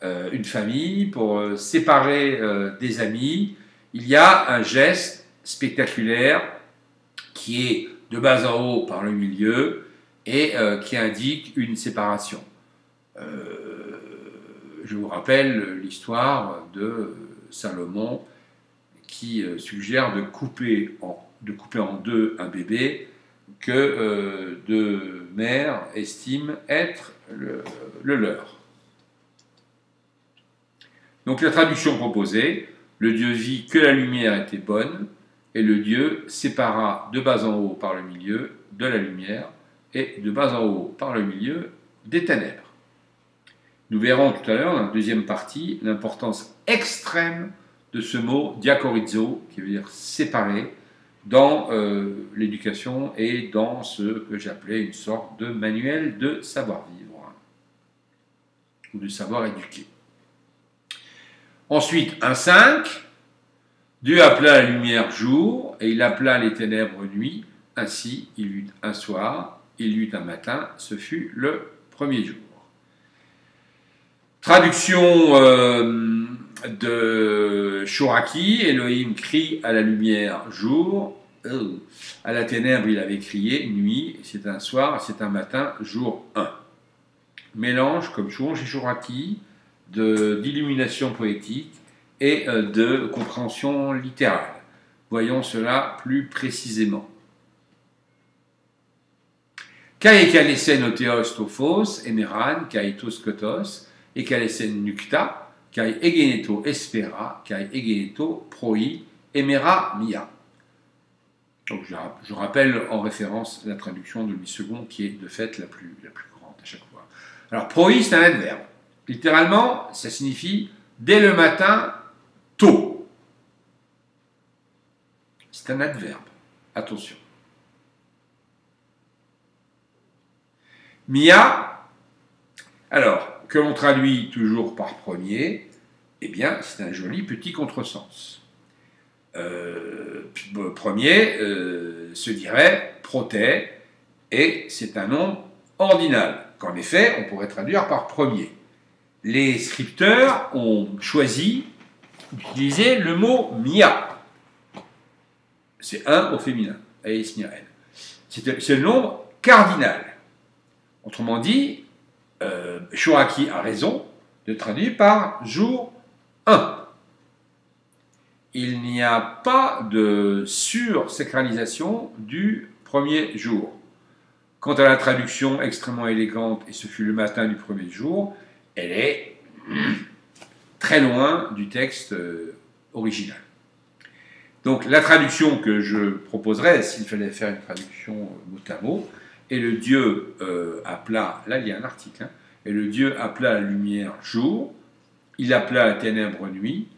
une famille, pour séparer des amis. Il y a un geste spectaculaire qui est de bas en haut par le milieu et qui indique une séparation. Je vous rappelle l'histoire de Salomon qui suggère de couper en deux un bébé que deux mères estiment être le leur. Donc la traduction proposée, le Dieu vit que la lumière était bonne, et le Dieu sépara de bas en haut par le milieu de la lumière, et de bas en haut par le milieu des ténèbres. Nous verrons tout à l'heure, dans la deuxième partie, l'importance extrême de ce mot diakorizo, qui veut dire séparer, dans l'éducation et dans ce que j'appelais une sorte de manuel de savoir-vivre, ou de savoir éduquer. Ensuite, 1,5, Dieu appela la lumière jour, et il appela les ténèbres nuit, ainsi il y eut un soir, il y eut un matin, ce fut le premier jour. Traduction de Chouraki, Elohim crie à la lumière jour, à la ténèbre il avait crié nuit, c'est un soir, c'est un matin, jour 1. mélange, comme Chouon chez Chouraki, d'illumination poétique et de compréhension littérale. Voyons cela plus précisément. Kai kalesen otheos tophos, emeran, kai toskotos, et kalesen nukta, kai egeneto espera, kai egeneto proi, emera mia. Donc je rappelle en référence la traduction de Louis II, qui est de fait la plus grande à chaque fois. Alors, proi, c'est un adverbe. Littéralement, ça signifie dès le matin, tôt. C'est un adverbe. Attention. Mia, alors, que l'on traduit toujours par premier, eh bien, c'est un joli petit contresens. Premier se dirait proté, et c'est un nom ordinal, qu'en effet, on pourrait traduire par premier. Les scripteurs ont choisi d'utiliser le mot mia. C'est un au féminin, aesniaen. C'est le nombre cardinal. Autrement dit, Chouraki a raison de traduire par jour 1. Il n'y a pas de sur-sacralisation du premier jour. Quant à la traduction extrêmement élégante, et ce fut le matin du premier jour, elle est très loin du texte original. Donc la traduction que je proposerais, s'il fallait faire une traduction mot à mot, et le Dieu appela, là il y a un article, hein, et le Dieu appela la lumière jour, il appela la ténèbre nuit,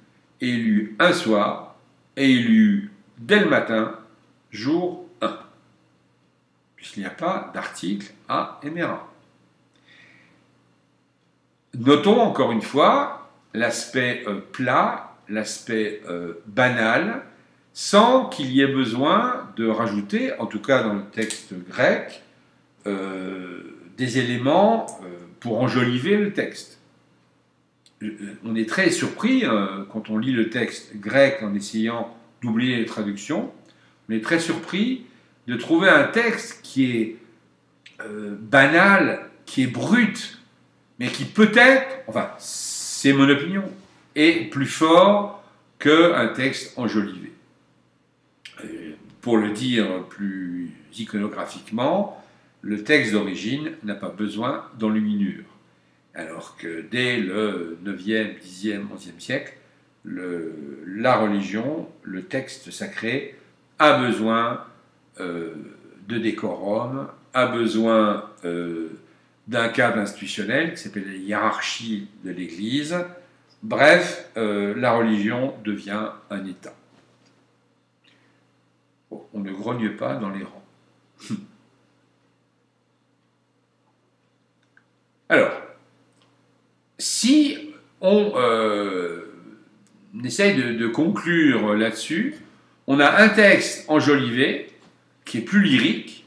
et il eut un soir, et il eut dès le matin, jour 1. Puisqu'il n'y a pas d'article à éméra. Notons encore une fois l'aspect plat, l'aspect banal, sans qu'il y ait besoin de rajouter, en tout cas dans le texte grec, des éléments pour enjoliver le texte. On est très surpris quand on lit le texte grec en essayant d'oublier les traductions. On est très surpris de trouver un texte qui est banal, qui est brut, mais qui peut-être, enfin, c'est mon opinion, est plus fort qu'un texte enjolivé. Pour le dire plus iconographiquement, le texte d'origine n'a pas besoin d'enluminure. Alors que dès le 9e, 10e, 11e siècle, la religion, le texte sacré, a besoin de décorum, a besoin d'un cadre institutionnel qui s'appelle la hiérarchie de l'Église. Bref, la religion devient un État. Bon, on ne grogne pas dans les rangs. Alors, si on essaye de conclure là-dessus, on a un texte enjolivé qui est plus lyrique,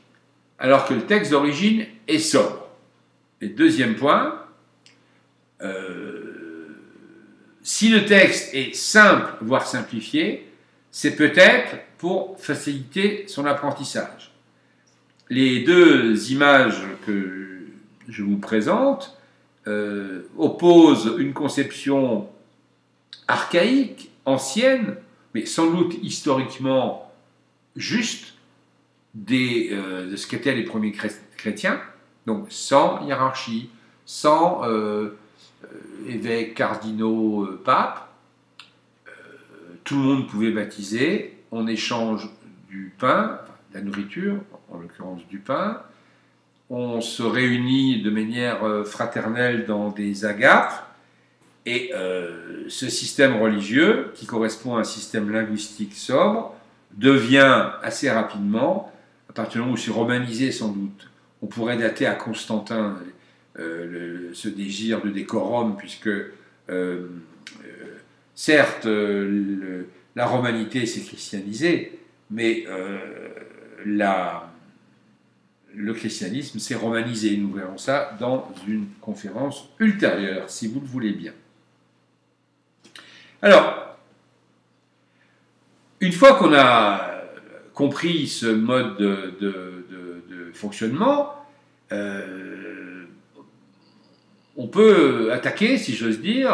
alors que le texte d'origine est sobre. Et deuxième point, si le texte est simple, voire simplifié, c'est peut-être pour faciliter son apprentissage. Les deux images que je vous présente opposent une conception archaïque, ancienne, mais sans doute historiquement juste, de ce qu'étaient les premiers chrétiens, donc sans hiérarchie, sans évêques, cardinaux, papes. Tout le monde pouvait baptiser en échange du pain, de la nourriture, en l'occurrence du pain. On se réunit de manière fraternelle dans des agapes, et ce système religieux, qui correspond à un système linguistique sobre, devient assez rapidement, à partir du moment où c'est romanisé sans doute, on pourrait dater à Constantin ce désir de décorum, puisque certes la romanité s'est christianisée, mais le christianisme s'est romanisé. Nous verrons ça dans une conférence ultérieure, si vous le voulez bien. Alors, une fois qu'on a compris ce mode de fonctionnement, on peut attaquer, si j'ose dire,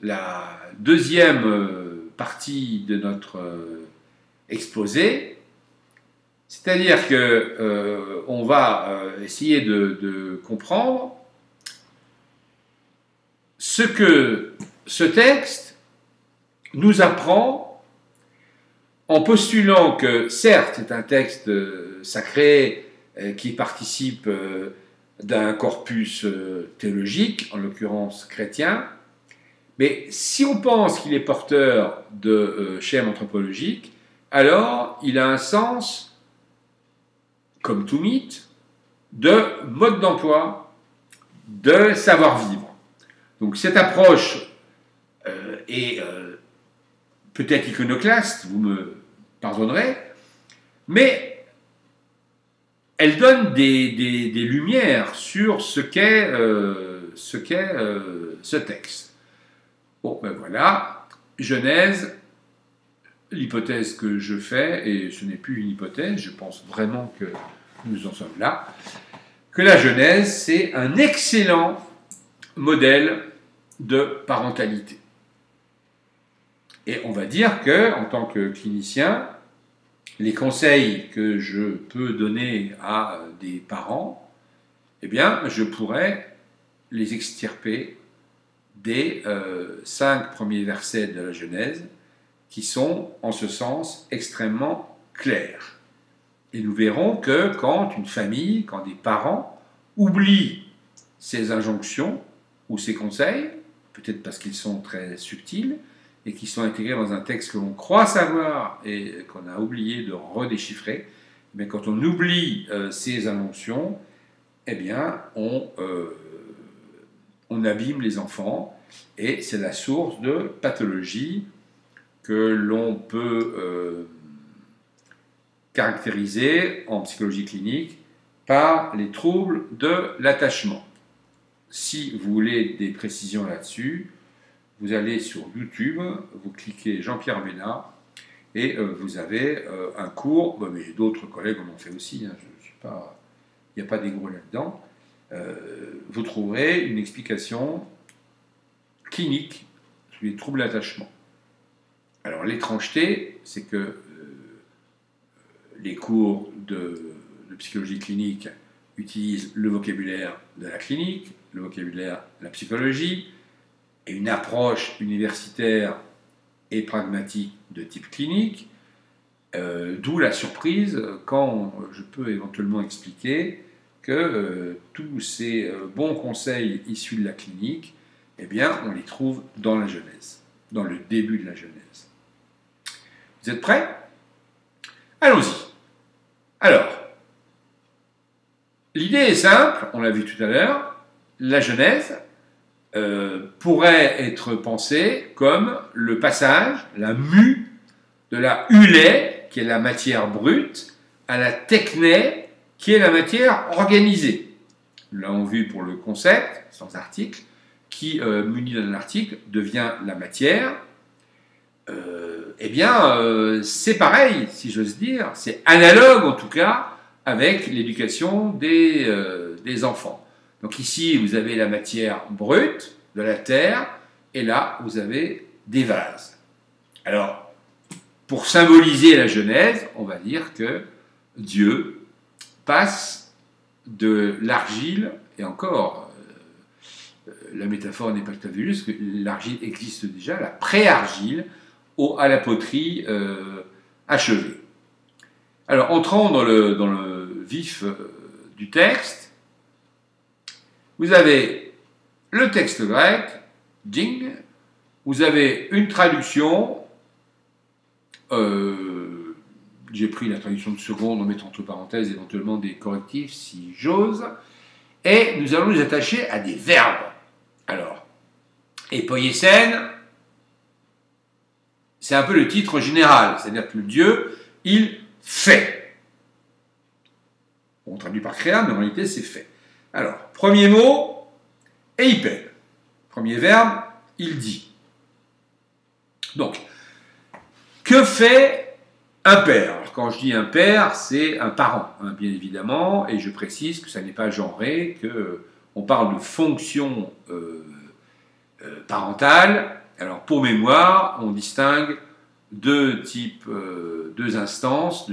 la deuxième partie de notre exposé, c'est-à-dire que on va essayer de comprendre ce que ce texte nous apprend en postulant que, certes, c'est un texte sacré qui participe d'un corpus théologique, en l'occurrence chrétien, mais si on pense qu'il est porteur de schèmes anthropologiques, alors il a un sens, comme tout mythe, de mode d'emploi, de savoir-vivre. Donc cette approche est peut-être iconoclaste, vous me pardonnerez, mais elle donne des lumières sur ce qu'est ce texte. Bon, ben voilà, Genèse, l'hypothèse que je fais, et ce n'est plus une hypothèse, je pense vraiment que nous en sommes là, que la Genèse, c'est un excellent modèle de parentalité. Et on va dire que, en tant que clinicien, les conseils que je peux donner à des parents, eh bien, je pourrais les extirper des 5 premiers versets de la Genèse, qui sont, en ce sens, extrêmement clairs. Et nous verrons que quand une famille, quand des parents oublient ces injonctions ou ces conseils, peut-être parce qu'ils sont très subtils, et qui sont intégrés dans un texte que l'on croit savoir et qu'on a oublié de redéchiffrer, mais quand on oublie ces injonctions, eh bien, on abîme les enfants, et c'est la source de pathologies que l'on peut caractériser en psychologie clinique par les troubles de l'attachement. Si vous voulez des précisions là-dessus, vous allez sur YouTube, vous cliquez Jean-Pierre Ménard, et vous avez un cours, mais d'autres collègues en ont fait aussi, hein, il n'y a pas d'ego là-dedans. Vous trouverez une explication clinique sur les troubles d'attachement. Alors l'étrangeté, c'est que les cours de psychologie clinique utilisent le vocabulaire de la clinique, le vocabulaire de la psychologie, et une approche universitaire et pragmatique de type clinique, d'où la surprise quand je peux éventuellement expliquer que tous ces bons conseils issus de la clinique, eh bien, on les trouve dans la Genèse, dans le début de la Genèse. Vous êtes prêts? Allons-y. Alors, l'idée est simple, on l'a vu tout à l'heure, la Genèse pourrait être pensée comme le passage, la mue de la hulée, qui est la matière brute, à la techné, qui est la matière organisée. Nous l'avons vu pour le concept, sans article, qui, muni d'un article, devient la matière. Eh bien, c'est pareil, si j'ose dire, c'est analogue en tout cas avec l'éducation des enfants. Donc ici, vous avez la matière brute de la terre, et là, vous avez des vases. Alors, pour symboliser la Genèse, on va dire que Dieu passe de l'argile, et encore, la métaphore n'est pas tout à fait juste, parce que l'argile existe déjà, la pré-argile, à la poterie achevée. Alors, entrons dans le vif du texte, vous avez le texte grec, ding, vous avez une traduction, j'ai pris la traduction de seconde en mettant entre parenthèses éventuellement des correctifs si j'ose, et nous allons nous attacher à des verbes. Alors, époiesen, c'est un peu le titre général, c'est-à-dire que le Dieu, il fait. On traduit par créa, mais en réalité c'est fait. Alors, premier mot, eipen. Premier verbe, il dit. Donc, que fait un père? Alors, quand je dis un père, c'est un parent, hein, bien évidemment, et je précise que ça n'est pas genré, que on parle de fonction parentale. Alors pour mémoire, on distingue deux types d'instances.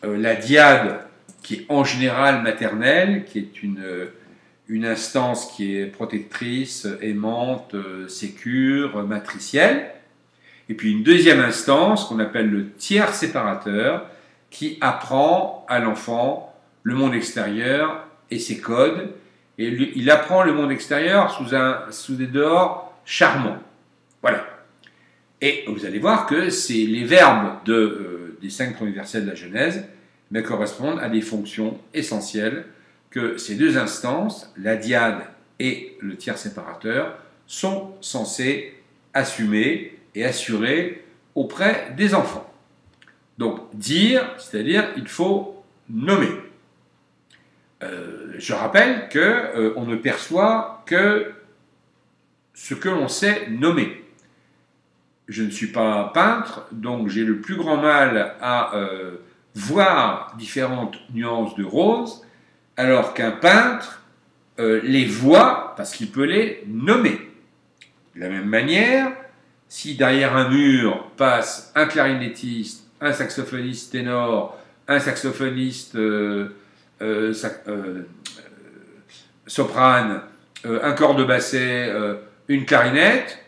La dyade, qui est en général maternelle, qui est une instance qui est protectrice, aimante, sécure, matricielle. Et puis une deuxième instance qu'on appelle le tiers séparateur, qui apprend à l'enfant le monde extérieur et ses codes. Et il apprend le monde extérieur sous des dehors charmants. Voilà. Et vous allez voir que les verbes des 5 premiers versets de la Genèse correspondent à des fonctions essentielles que ces deux instances, la dyade et le tiers séparateur, sont censées assumer et assurer auprès des enfants. Donc, dire, c'est-à-dire, il faut nommer. Je rappelle qu'on ne perçoit que ce que l'on sait nommer. Je ne suis pas peintre, donc j'ai le plus grand mal à voir différentes nuances de rose, alors qu'un peintre les voit parce qu'il peut les nommer. De la même manière, si derrière un mur passe un clarinettiste, un saxophoniste ténor, un saxophoniste soprane, un corps de basset, une clarinette,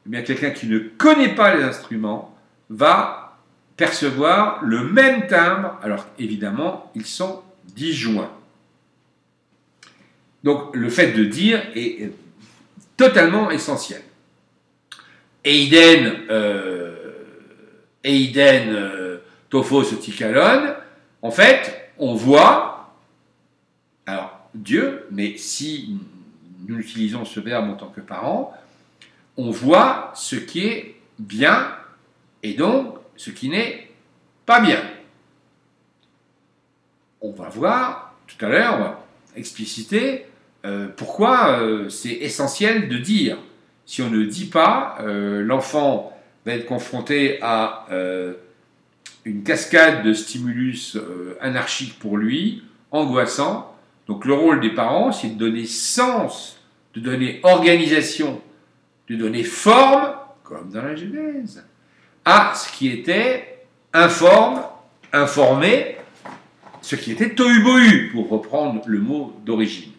eh bien quelqu'un qui ne connaît pas les instruments va percevoir le même timbre, alors évidemment ils sont disjoints. Donc le fait de dire est totalement essentiel. Eiden tophos tikalon, en fait on voit, alors Dieu, mais si nous utilisons ce verbe en tant que parents, on voit ce qui est bien et donc ce qui n'est pas bien. On va voir tout à l'heure, on va expliciter pourquoi c'est essentiel de dire. Si on ne dit pas, l'enfant va être confronté à une cascade de stimulus anarchiques pour lui, angoissant. Donc le rôle des parents, c'est de donner sens, de donner organisation, de donner forme, comme dans la Genèse, à ce qui était informé, ce qui était tohu-bohu, pour reprendre le mot d'origine.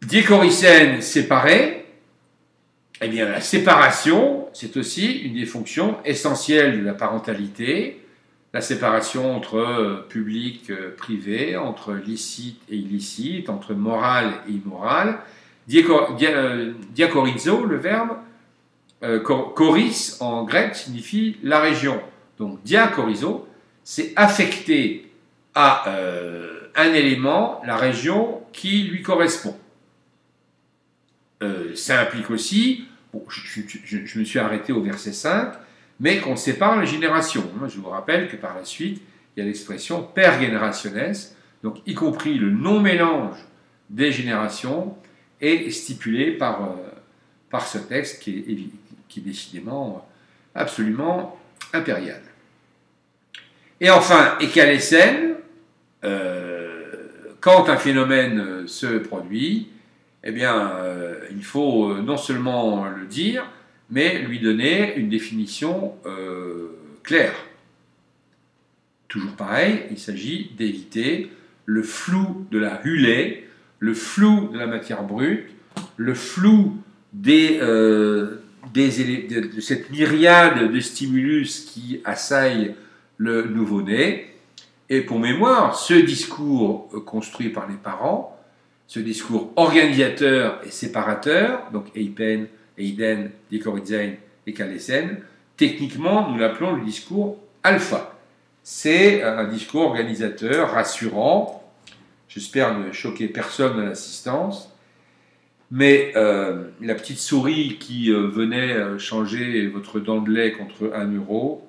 Diécoricène séparé, eh bien la séparation, c'est aussi une des fonctions essentielles de la parentalité, la séparation entre public et privé, entre licite et illicite, entre moral et immoral. Diakorizo, le verbe, choris en grec signifie la région. Donc diakorizo, c'est affecter à un élément la région qui lui correspond. Ça implique aussi, bon, je me suis arrêté au verset 5, mais qu'on sépare les générations. Je vous rappelle que par la suite, il y a l'expression per generationes, donc y compris le non-mélange des générations est stipulé par ce texte qui est décidément absolument impérial. Et enfin, ekalesen, quand un phénomène se produit, eh bien, il faut non seulement le dire, mais lui donner une définition claire. Toujours pareil, il s'agit d'éviter le flou de la hulée, le flou de la matière brute, le flou de cette myriade de stimulus qui assaillent le nouveau-né. Et pour mémoire, ce discours construit par les parents, ce discours organisateur et séparateur, donc Eipen, Eiden, Diékoricène et Kalesen, techniquement, nous l'appelons le discours alpha. C'est un discours organisateur, rassurant. J'espère ne choquer personne à l'assistance. Mais la petite souris qui venait changer votre dent de lait contre 1 euro,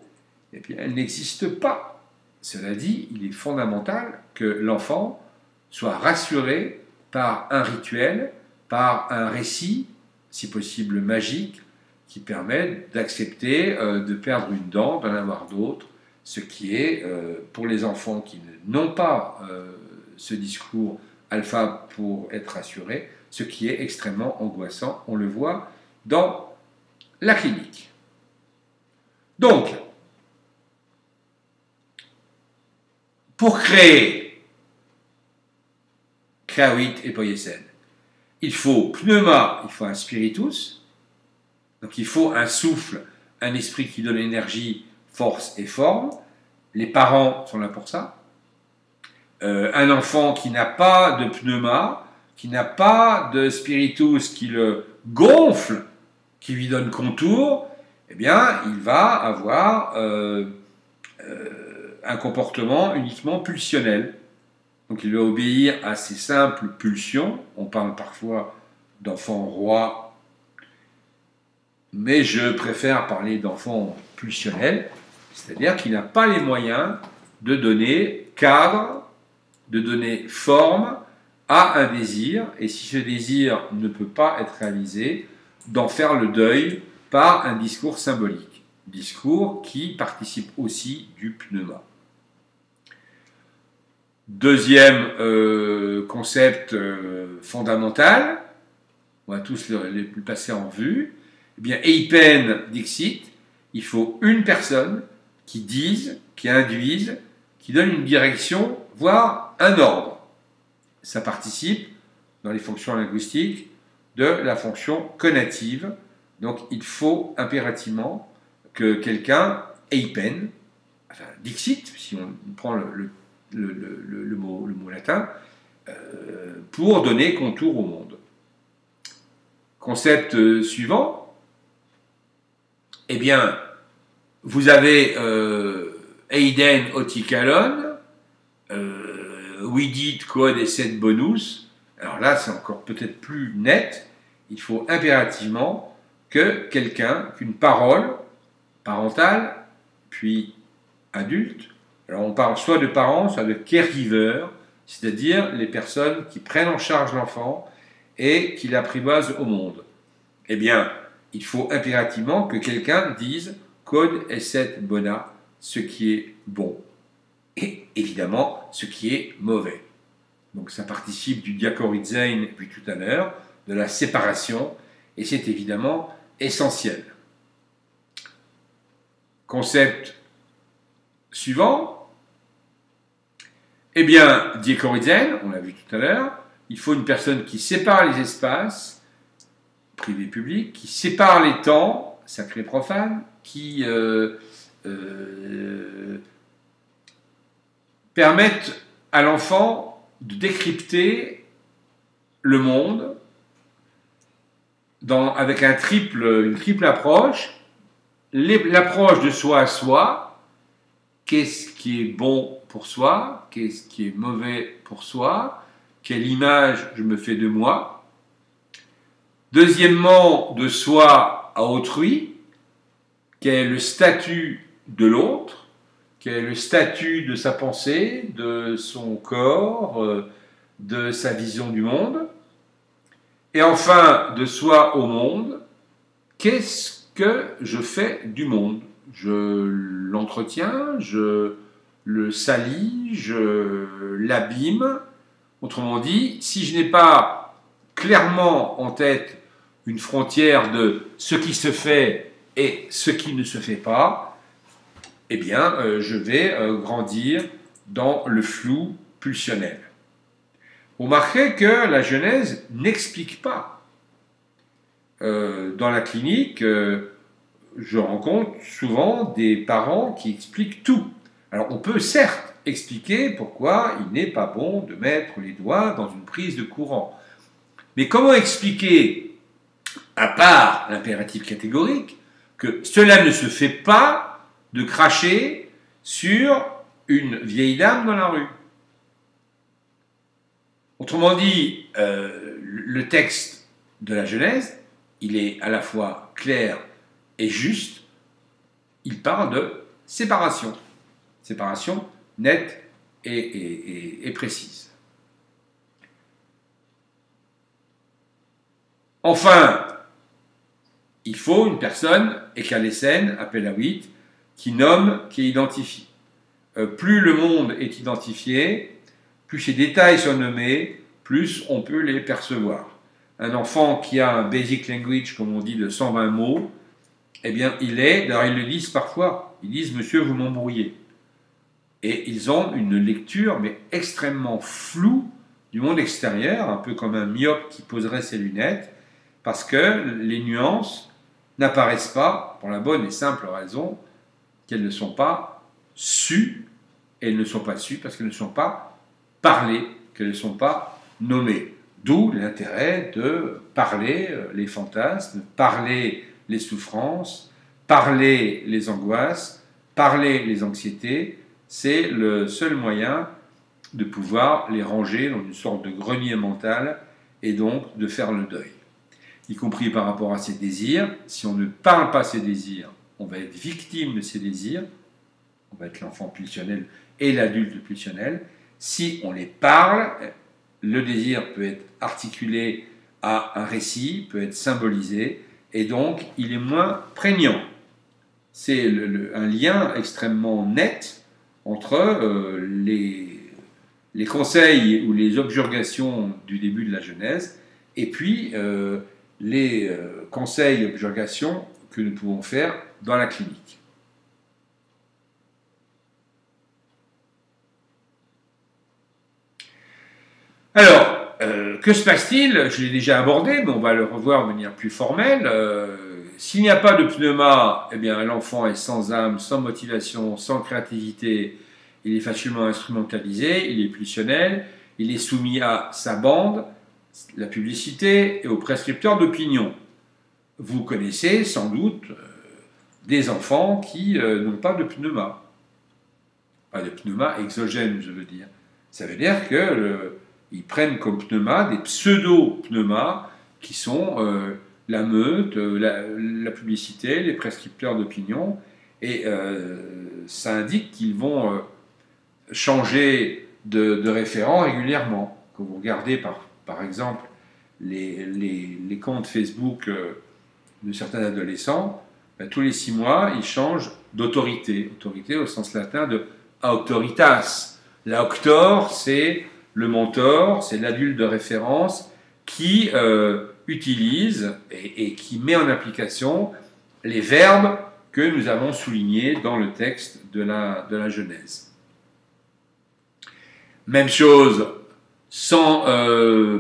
eh bien, elle n'existe pas. Cela dit, il est fondamental que l'enfant soit rassuré par un rituel, par un récit, si possible magique, qui permet d'accepter de perdre une dent, d'en avoir d'autres, ce qui est, pour les enfants qui n'ont pas ce discours alpha pour être rassuré, ce qui est extrêmement angoissant. On le voit dans la clinique. Donc, pour créer Créavit et Poiesen, il faut pneuma, il faut un spiritus, donc il faut un souffle, un esprit qui donne énergie, force et forme. Les parents sont là pour ça. Un enfant qui n'a pas de pneuma, qui n'a pas de spiritus qui le gonfle, qui lui donne contour, eh bien, il va avoir un comportement uniquement pulsionnel. Donc il va obéir à ces simples pulsions. On parle parfois d'enfants rois, mais je préfère parler d'enfants pulsionnels, c'est-à-dire qu'il n'a pas les moyens de donner cadre, de donner forme à un désir, et si ce désir ne peut pas être réalisé, d'en faire le deuil par un discours symbolique, discours qui participe aussi du pneuma. Deuxième concept fondamental, on va tous les passer en vue, eh bien, Eipen Dixit, il faut une personne qui dise, qui induise, qui donne une direction, voire un ordre. Ça participe, dans les fonctions linguistiques, de la fonction conative. Donc, il faut impérativement que quelqu'un, Eipen, enfin Dixit, si on prend le mot latin, pour donner contour au monde. Concept suivant, eh bien, vous avez Eiden Otikalon, Widit Quod Esset Bonus. Alors là, c'est encore peut-être plus net. Il faut impérativement que quelqu'un, qu'une parole parentale, puis adulte. Alors on parle soit de parents, soit de caregivers, c'est-à-dire les personnes qui prennent en charge l'enfant et qui l'apprivoisent au monde. Eh bien, il faut impérativement que quelqu'un dise Quod esset bona, ce qui est bon, et évidemment ce qui est mauvais. Donc ça participe du diakoritzein, puis tout à l'heure, de la séparation, et c'est évidemment essentiel. Concept suivant, eh bien, diakoritzein, on l'a vu tout à l'heure, il faut une personne qui sépare les espaces, privé-public, qui sépare les temps, sacré-profane, qui permettent à l'enfant de décrypter le monde avec une triple approche, l'approche de soi à soi, qu'est-ce qui est bon pour soi, qu'est-ce qui est mauvais pour soi, quelle image je me fais de moi. Deuxièmement, de soi à autrui, quel est le statut de l'autre, quel est le statut de sa pensée, de son corps, de sa vision du monde. Et enfin, de soi au monde, qu'est-ce que je fais du monde? Je l'entretiens, je le salis, je l'abîme. Autrement dit, si je n'ai pas clairement en tête une frontière de ce qui se fait et ce qui ne se fait pas, eh bien, je vais grandir dans le flou pulsionnel. Vous remarquerez que la Genèse n'explique pas. Dans la clinique, je rencontre souvent des parents qui expliquent tout. Alors, on peut certes expliquer pourquoi il n'est pas bon de mettre les doigts dans une prise de courant. Mais comment expliquer, à part l'impératif catégorique, que cela ne se fait pas de cracher sur une vieille dame dans la rue? Autrement dit, le texte de la Genèse, il est à la fois clair et juste. Il parle de séparation. Séparation nette et précise. Enfin, il faut une personne, Ekalesen, Appelawit, qui nomme, qui identifie. Plus le monde est identifié, plus ces détails sont nommés, plus on peut les percevoir. Un enfant qui a un basic language, comme on dit, de 120 mots, eh bien, d'ailleurs ils le disent parfois, ils disent « Monsieur, vous m'embrouillez ». Et ils ont une lecture, mais extrêmement floue, du monde extérieur, un peu comme un myope qui poserait ses lunettes, parce que les nuances n'apparaissent pas, pour la bonne et simple raison qu'elles ne sont pas sues, et elles ne sont pas sues parce qu'elles ne sont pas parlées, qu'elles ne sont pas nommées. D'où l'intérêt de parler les fantasmes, parler les souffrances, parler les angoisses, parler les anxiétés. C'est le seul moyen de pouvoir les ranger dans une sorte de grenier mental et donc de faire le deuil, y compris par rapport à ses désirs. Si on ne parle pas ses désirs, on va être victime de ses désirs, on va être l'enfant pulsionnel et l'adulte pulsionnel. Si on les parle, le désir peut être articulé à un récit, peut être symbolisé, et donc il est moins prégnant. C'est un lien extrêmement net entre les conseils ou les objurgations du début de la Genèse et puis les conseils et objurgations que nous pouvons faire dans la clinique. Alors, que se passe-t-il? Je l'ai déjà abordé, mais on va le revoir de manière plus formelle. S'il n'y a pas de pneuma, eh bien, l'enfant est sans âme, sans motivation, sans créativité, il est facilement instrumentalisé, il est pulsionnel, il est soumis à sa bande, la publicité et aux prescripteurs d'opinion. Vous connaissez sans doute des enfants qui n'ont pas de pneuma. Pas de pneuma exogène, je veux dire. Ça veut dire qu'ils prennent comme pneuma des pseudo-pneumas qui sont la meute, la publicité, les prescripteurs d'opinion, et ça indique qu'ils vont changer de référent régulièrement. Quand vous regardez par exemple les comptes Facebook de certains adolescents, ben, tous les 6 mois, ils changent d'autorité. Autorité au sens latin de auctoritas. L'auctor, c'est le mentor, c'est l'adulte de référence qui utilise et qui met en application les verbes que nous avons soulignés dans le texte de la Genèse. Même chose sans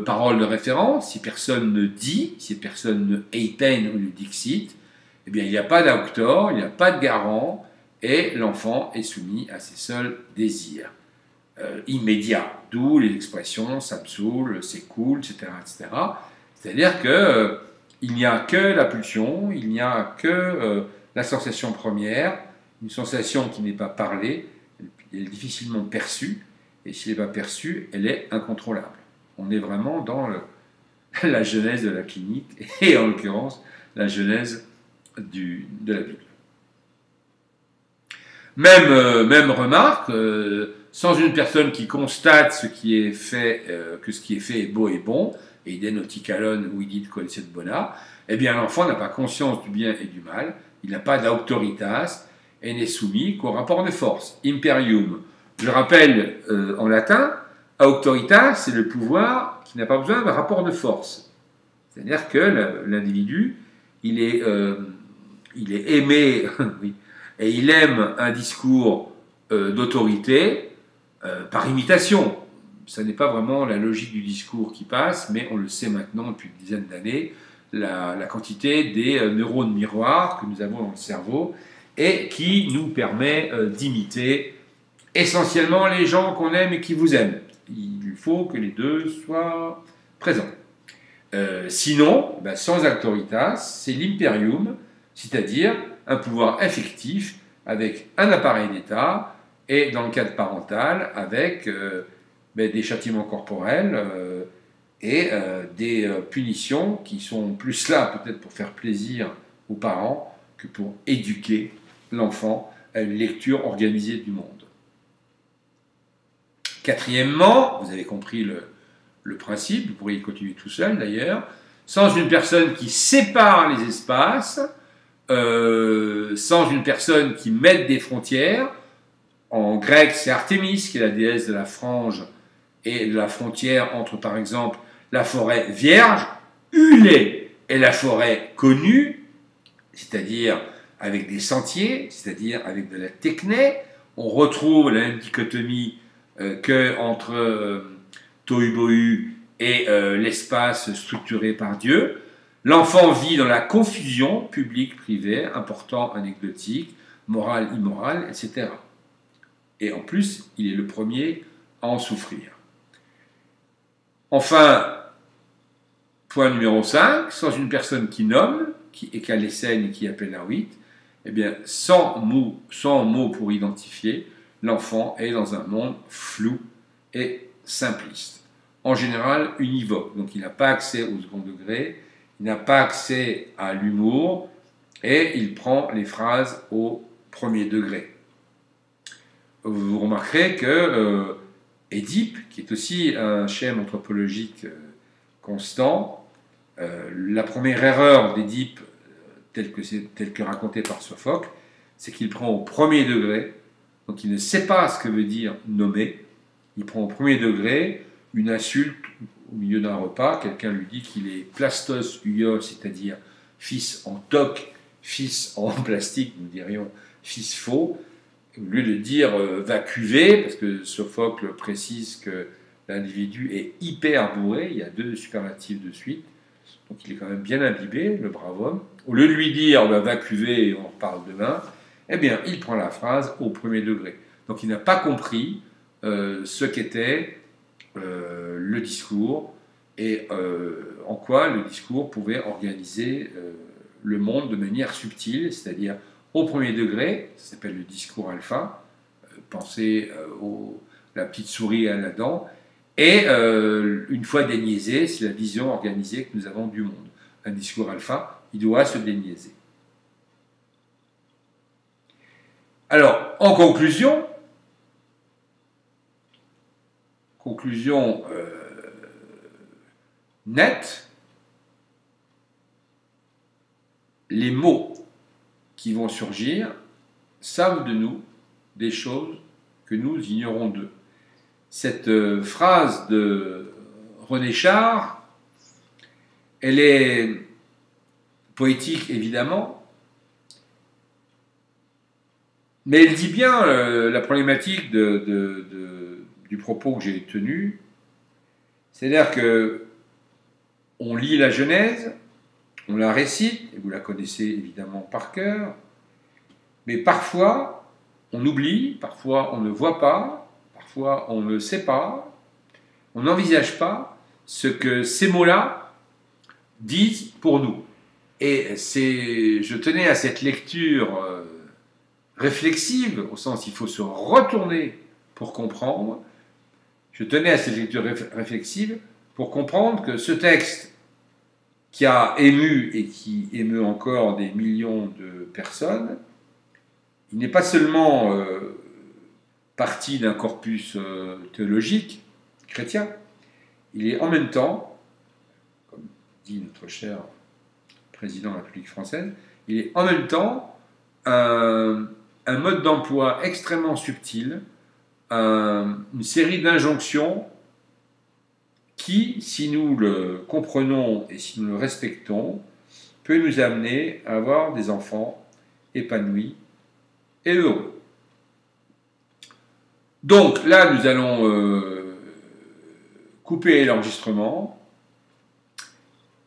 parole de référence, si personne ne dit, si personne ne eipen ou ne dixit, eh bien il n'y a pas d'auctor, il n'y a pas de garant, et l'enfant est soumis à ses seuls désirs immédiats, d'où les expressions ça me saoule, c'est cool, etc. etc. C'est-à-dire qu'il n'y a que la pulsion, il n'y a que la sensation première, une sensation qui n'est pas parlée, elle est difficilement perçue, et s'il n'est pas perçu, elle est incontrôlable. On est vraiment dans la genèse de la clinique, et en l'occurrence, la genèse de la Bible. Même remarque, sans une personne qui constate ce qui est fait, que ce qui est fait est beau et bon, et ide nauticalon ou idit codicet bona, eh bien l'enfant n'a pas conscience du bien et du mal, il n'a pas d'autoritas, et n'est soumis qu'au rapport de force, imperium. Je rappelle en latin, auctoritas, c'est le pouvoir qui n'a pas besoin d'un rapport de force. C'est-à-dire que l'individu, il est aimé, oui, et il aime un discours d'autorité par imitation. Ce n'est pas vraiment la logique du discours qui passe, mais on le sait maintenant depuis une dizaine d'années, la quantité des neurones miroirs que nous avons dans le cerveau et qui nous permet d'imiter essentiellement les gens qu'on aime et qui vous aiment. Il faut que les deux soient présents. Sinon, sans auctoritas, c'est l'imperium, c'est-à-dire un pouvoir effectif avec un appareil d'État et, dans le cadre parental, avec des châtiments corporels et des punitions qui sont plus là peut-être pour faire plaisir aux parents que pour éduquer l'enfant à une lecture organisée du monde. Quatrièmement, vous avez compris le principe, vous pourriez continuer tout seul d'ailleurs, sans une personne qui sépare les espaces, sans une personne qui mette des frontières. En grec, c'est Artémis qui est la déesse de la frange et la frontière entre, par exemple, la forêt vierge, hulée, et la forêt connue, c'est-à-dire avec des sentiers, c'est-à-dire avec de la techné. On retrouve la même dichotomie qu'entre Tohu-Bohu et l'espace structuré par Dieu. L'enfant vit dans la confusion public-privé, important, anecdotique, moral, immoral, etc. Et en plus, il est le premier à en souffrir. Enfin, point numéro 5, sans une personne qui nomme, qui écale les scènes et qui appelle à 8, eh bien, sans mots pour identifier, l'enfant est dans un monde flou et simpliste. En général, univoque, donc il n'a pas accès au second degré, il n'a pas accès à l'humour, et il prend les phrases au premier degré. Vous remarquerez que Édipe, qui est aussi un schème anthropologique constant, la première erreur d'Édipe, telle que racontée par Sophocle, c'est qu'il prend au premier degré, donc il ne sait pas ce que veut dire nommer, il prend au premier degré une insulte au milieu d'un repas, quelqu'un lui dit qu'il est plastos huios, c'est-à-dire fils en toc, fils en plastique, nous dirions fils faux, au lieu de dire va cuver, parce que Sophocle précise que l'individu est hyper bourré, il y a 2 superlatifs de suite, donc il est quand même bien imbibé, le brave homme. Au lieu de lui dire va cuver et on reparle demain, eh bien il prend la phrase au premier degré. Donc il n'a pas compris ce qu'était le discours et en quoi le discours pouvait organiser le monde de manière subtile, c'est-à-dire au premier degré, ça s'appelle le discours alpha, pensez la petite souris à la dent, et une fois déniaisé, c'est la vision organisée que nous avons du monde. Un discours alpha, il doit se déniaiser. Alors, en conclusion nette, les mots qui vont surgir savent de nous des choses que nous ignorons d'eux. Cette phrase de René Char, elle est poétique évidemment, mais elle dit bien la problématique du propos que j'ai tenu, c'est-à-dire que on lit la Genèse, on la récite, et vous la connaissez évidemment par cœur, mais parfois on oublie, parfois on ne voit pas, parfois on ne sait pas, on n'envisage pas ce que ces mots-là disent pour nous. Et je tenais à cette lecture réflexive, au sens il faut se retourner pour comprendre, je tenais à cette lecture réflexive pour comprendre que ce texte qui a ému et qui émeut encore des millions de personnes, il n'est pas seulement parti d'un corpus théologique chrétien, il est en même temps, comme dit notre cher président de la République française, il est en même temps un mode d'emploi extrêmement subtil, une série d'injonctions qui, si nous le comprenons et si nous le respectons, peut nous amener à avoir des enfants épanouis et heureux. Donc là, nous allons couper l'enregistrement.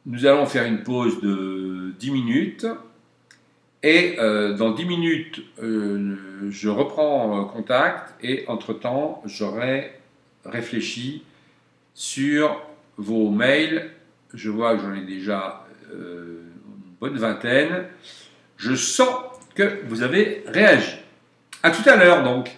Nous allons faire une pause de 10 minutes. Et dans 10 minutes, je reprends contact et entre-temps, j'aurai réfléchi sur vos mails. Je vois que j'en ai déjà une bonne vingtaine. Je sens que vous avez réagi. À tout à l'heure donc.